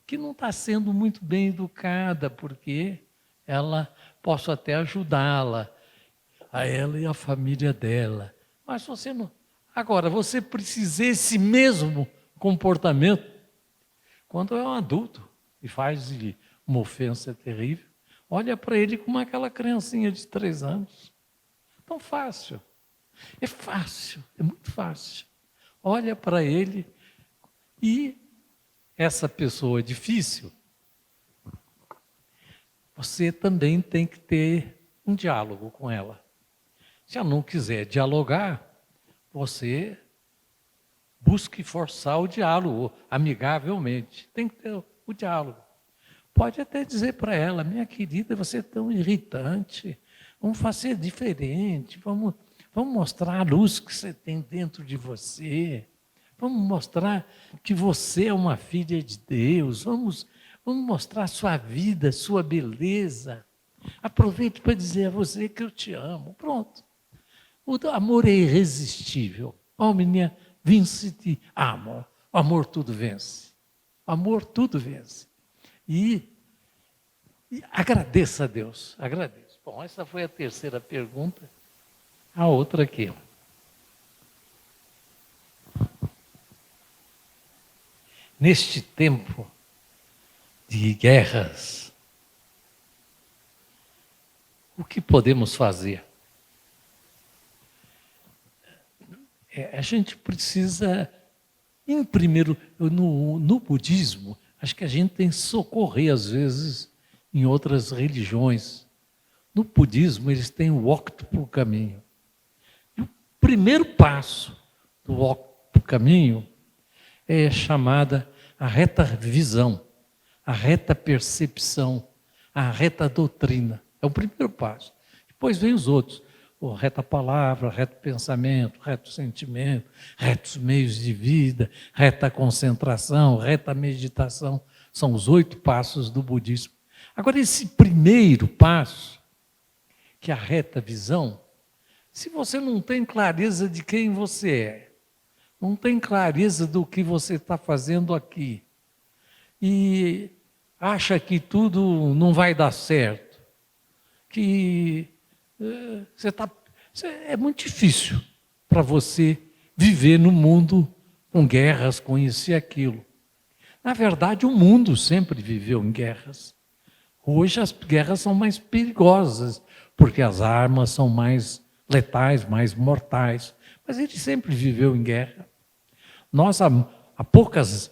que não está sendo muito bem educada, porque posso até ajudá-la, a ela e a família dela. Mas você não... Agora, você precisa esse mesmo comportamento quando é um adulto e faz uma ofensa terrível. Olha para ele como aquela criancinha de 3 anos. Tão fácil. É fácil, é muito fácil. Olha para ele e essa pessoa difícil você também tem que ter um diálogo com ela. Se ela não quiser dialogar, você busque forçar o diálogo amigavelmente. Tem que ter o diálogo. Pode até dizer para ela: minha querida, você é tão irritante, vamos fazer diferente, vamos mostrar a luz que você tem dentro de você, vamos mostrar que você é uma filha de Deus, vamos mostrar sua vida, sua beleza. Aproveite para dizer a você que eu te amo. Pronto. O amor é irresistível. Omnia vincit amor. O amor tudo vence. O amor tudo vence. E agradeça a Deus. Agradeço. Bom, essa foi a terceira pergunta. A outra aqui. Neste tempo de guerras, o que podemos fazer? A gente precisa, no budismo, acho que a gente tem que socorrer, às vezes, em outras religiões. No budismo, eles têm o octuplo caminho. E o primeiro passo do octuplo caminho é chamada a reta visão, a reta percepção, a reta doutrina. É o primeiro passo. Depois vem os outros. O reta palavra, reto pensamento, reto sentimento, retos meios de vida, reta concentração, reta meditação. São os 8 passos do budismo. Agora, esse primeiro passo, que é a reta visão, se você não tem clareza de quem você é, não tem clareza do que você está fazendo aqui, e acha que tudo não vai dar certo, que é muito difícil para você viver no mundo com guerras, com isso e aquilo. Na verdade, o mundo sempre viveu em guerras. Hoje as guerras são mais perigosas, porque as armas são mais letais, mais mortais. Mas ele sempre viveu em guerra. Nós, há poucas,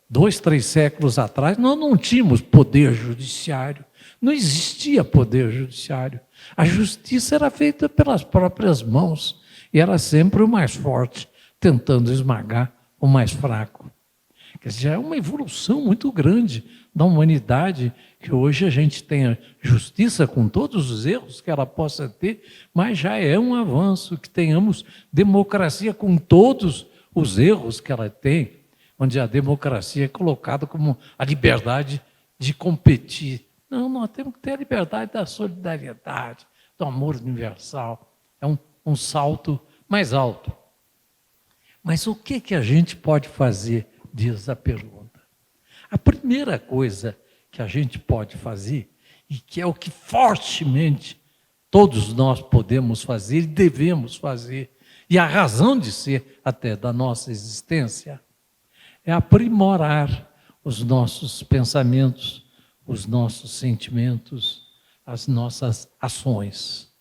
2, 3 séculos atrás, nós não tínhamos poder judiciário. Não existia poder judiciário. A justiça era feita pelas próprias mãos e era sempre o mais forte, tentando esmagar o mais fraco. Quer dizer, é uma evolução muito grande da humanidade, que hoje a gente tenha justiça com todos os erros que ela possa ter, mas já é um avanço que tenhamos democracia com todos os erros que ela tem, onde a democracia é colocada como a liberdade de competir. Não, nós temos que ter a liberdade da solidariedade, do amor universal. É um salto mais alto. Mas o que a gente pode fazer, diz a pergunta. A primeira coisa que a gente pode fazer, e que é o que fortemente todos nós podemos fazer e devemos fazer, e a razão de ser até da nossa existência, é aprimorar os nossos pensamentos, os nossos sentimentos, as nossas ações.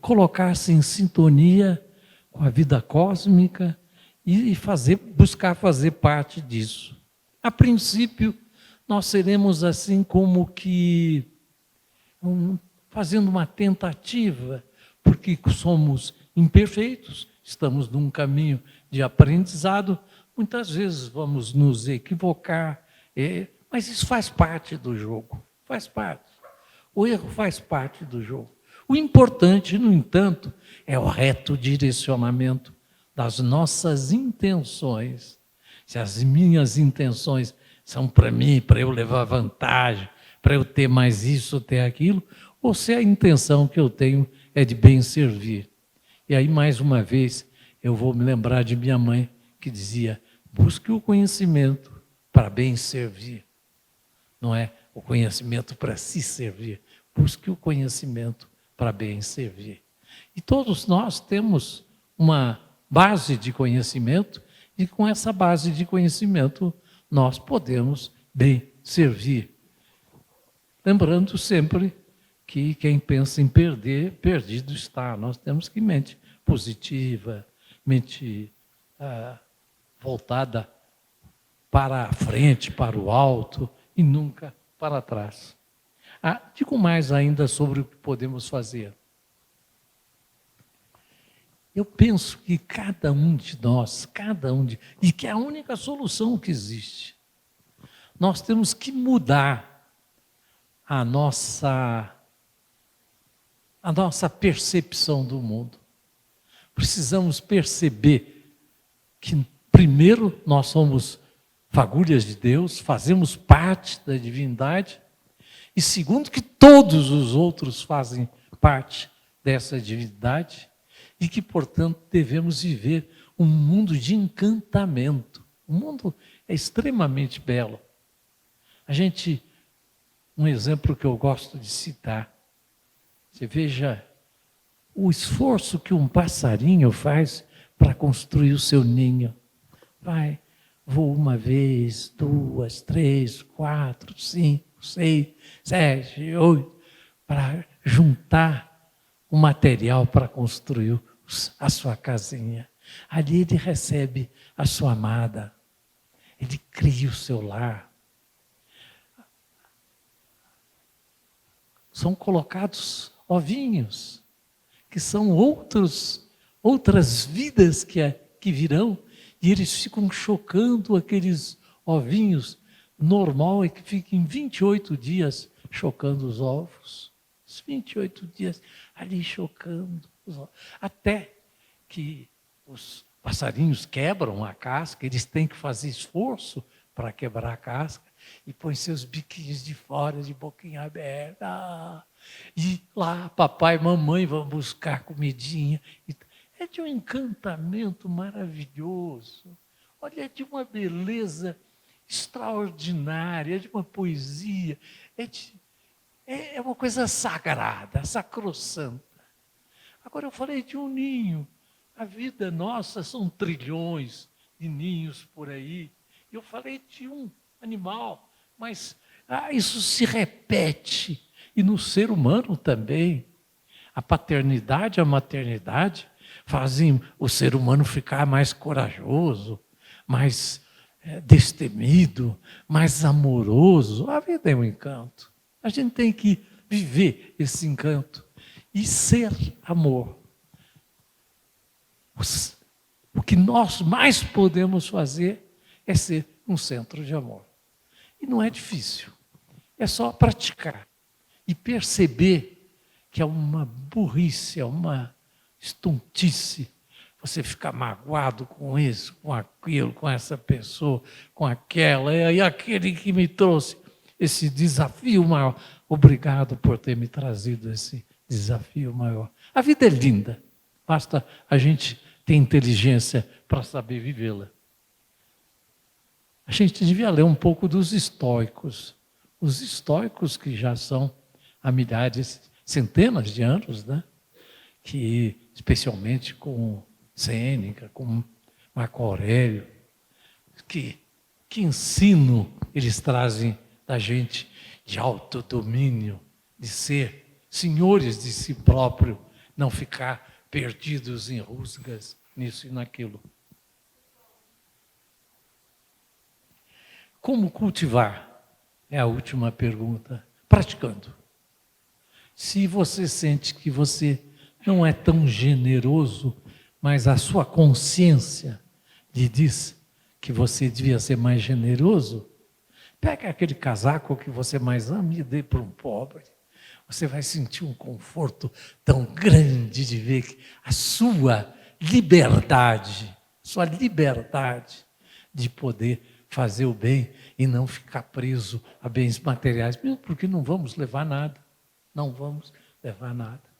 Colocar-se em sintonia com a vida cósmica e buscar fazer parte disso. A princípio, nós seremos assim como que fazendo uma tentativa, porque somos imperfeitos, estamos num caminho de aprendizado, muitas vezes vamos nos equivocar, mas isso faz parte do jogo, faz parte. O erro faz parte do jogo. O importante, no entanto, é o reto direcionamento das nossas intenções. Se as minhas intenções são para mim, para eu levar vantagem, para eu ter mais isso, ter aquilo, ou se a intenção que eu tenho é de bem servir. E aí, mais uma vez, eu vou me lembrar de minha mãe, que dizia: busque o conhecimento para bem servir. Não é o conhecimento para se servir. Busque o conhecimento para bem servir. E todos nós temos uma base de conhecimento, e com essa base de conhecimento nós podemos bem servir. Lembrando sempre que quem pensa em perder, perdido está. Nós temos que mente positiva, mente voltada para a frente, para o alto, e nunca para trás. Digo mais ainda sobre o que podemos fazer. Eu penso que cada um de nós, e que é a única solução que existe, nós temos que mudar a nossa percepção do mundo. Precisamos perceber que, primeiro, nós somos fagulhas de Deus, fazemos parte da divindade, e segundo, que todos os outros fazem parte dessa divindade, e que, portanto, devemos viver um mundo de encantamento. O mundo é extremamente belo. Um exemplo que eu gosto de citar, você veja o esforço que um passarinho faz para construir o seu ninho. Voa uma vez, 2, 3, 4, 5, 6, 7, 8, para juntar o material para construir a sua casinha. Ali ele recebe a sua amada, ele cria o seu lar. São colocados ovinhos, que são outras vidas que virão, e eles ficam chocando aqueles ovinhos. Normal é que fiquem 28 dias chocando os ovos. Os 28 dias ali chocando os ovos. Até que os passarinhos quebram a casca, eles têm que fazer esforço para quebrar a casca, e põem seus biquinhos de fora, de boquinha aberta. E lá, papai e mamãe vão buscar comidinha. É de um encantamento maravilhoso. Olha, é de uma beleza extraordinária, é de uma poesia, é uma coisa sagrada, sacrossanta. Agora eu falei de um ninho. A vida nossa são trilhões de ninhos por aí. Eu falei de um animal, mas isso se repete. E no ser humano também. A paternidade e a maternidade fazem o ser humano ficar mais corajoso, mais destemido, mais amoroso. A vida é um encanto. A gente tem que viver esse encanto e ser amor. O que nós mais podemos fazer é ser um centro de amor. E não é difícil. É só praticar e perceber que é uma burrice, é uma estontice você ficar magoado com isso, com aquilo, com essa pessoa, com aquela, e aquele que me trouxe esse desafio maior. Obrigado por ter me trazido esse desafio maior. A vida é linda, basta a gente ter inteligência para saber vivê-la. A gente devia ler um pouco dos estoicos. Os estoicos que já são há milhares, centenas de anos, né? Que, especialmente com Sêneca, com Marco Aurélio, que ensino eles trazem da gente de autodomínio, de ser senhores de si próprio, não ficar perdidos em rusgas, nisso e naquilo. Como cultivar? É a última pergunta. Praticando. Se você sente que você não é tão generoso, mas a sua consciência lhe diz que você devia ser mais generoso, pega aquele casaco que você mais ama e dê para um pobre. Você vai sentir um conforto tão grande de ver que a sua liberdade de poder fazer o bem e não ficar preso a bens materiais, mesmo porque não vamos levar nada. Não vamos levar nada.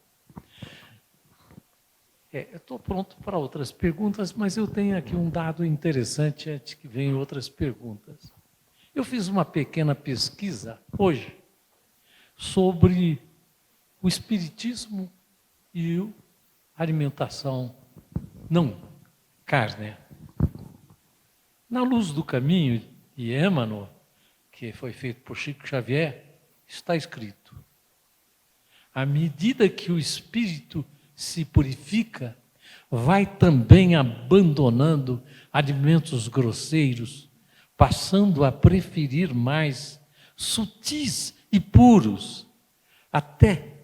Eu estou pronto para outras perguntas, mas eu tenho aqui um dado interessante antes que venham outras perguntas. Eu fiz uma pequena pesquisa hoje sobre o espiritismo e a alimentação não carne. Na Luz do Caminho de Emmanuel, que foi feito por Chico Xavier, está escrito: à medida que o espírito se purifica, vai também abandonando alimentos grosseiros, passando a preferir mais sutis e puros, até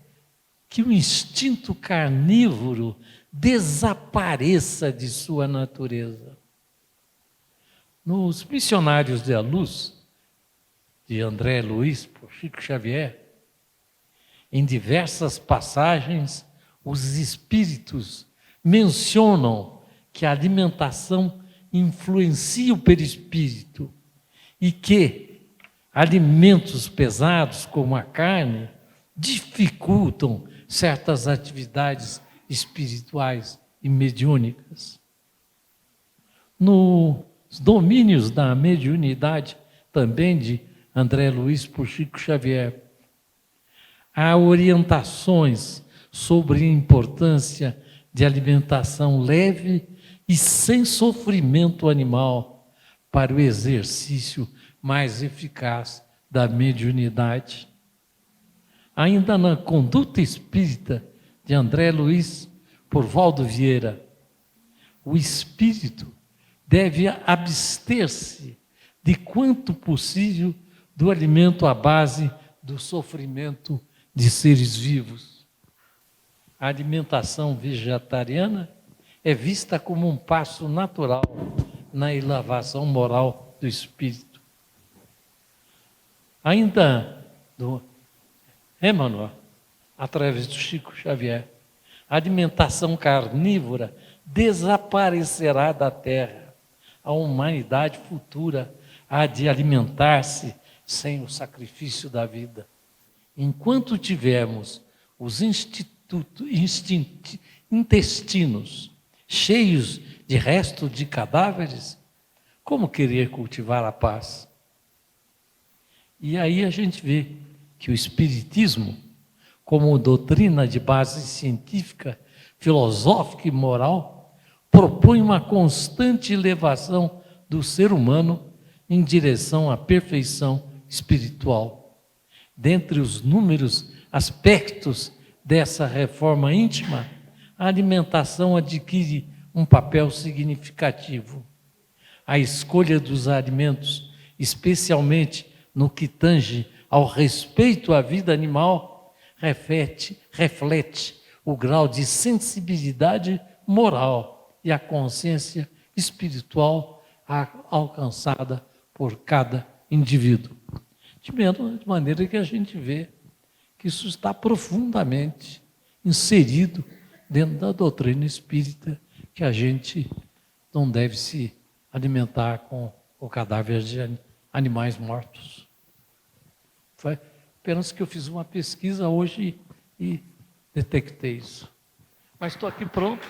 que o instinto carnívoro desapareça de sua natureza. Nos Missionários da Luz, de André Luiz por Chico Xavier, em diversas passagens, os espíritos mencionam que a alimentação influencia o perispírito e que alimentos pesados, como a carne, dificultam certas atividades espirituais e mediúnicas. Nos Domínios da Mediunidade, também de André Luiz por Chico Xavier, há orientações sobre a importância de alimentação leve e sem sofrimento animal para o exercício mais eficaz da mediunidade. Ainda na Conduta Espírita de André Luiz por Valdo Vieira, o espírito deve abster-se de quanto possível do alimento à base do sofrimento de seres vivos. A alimentação vegetariana é vista como um passo natural na elevação moral do espírito. Ainda do Emmanuel, através do Chico Xavier, a alimentação carnívora desaparecerá da terra. A humanidade futura há de alimentar-se sem o sacrifício da vida. Enquanto tivermos os intestinos cheios de resto de cadáveres, como querer cultivar a paz? E aí a gente vê que o Espiritismo, como doutrina de base científica, filosófica e moral, propõe uma constante elevação do ser humano em direção à perfeição espiritual. Dentre os inúmeros aspectos dessa reforma íntima, a alimentação adquire um papel significativo. A escolha dos alimentos, especialmente no que tange ao respeito à vida animal, reflete o grau de sensibilidade moral e a consciência espiritual alcançada por cada indivíduo. De maneira que a gente vê que isso está profundamente inserido dentro da doutrina espírita, que a gente não deve se alimentar com o cadáver de animais mortos. Foi apenas que eu fiz uma pesquisa hoje e detectei isso. Mas estou aqui pronto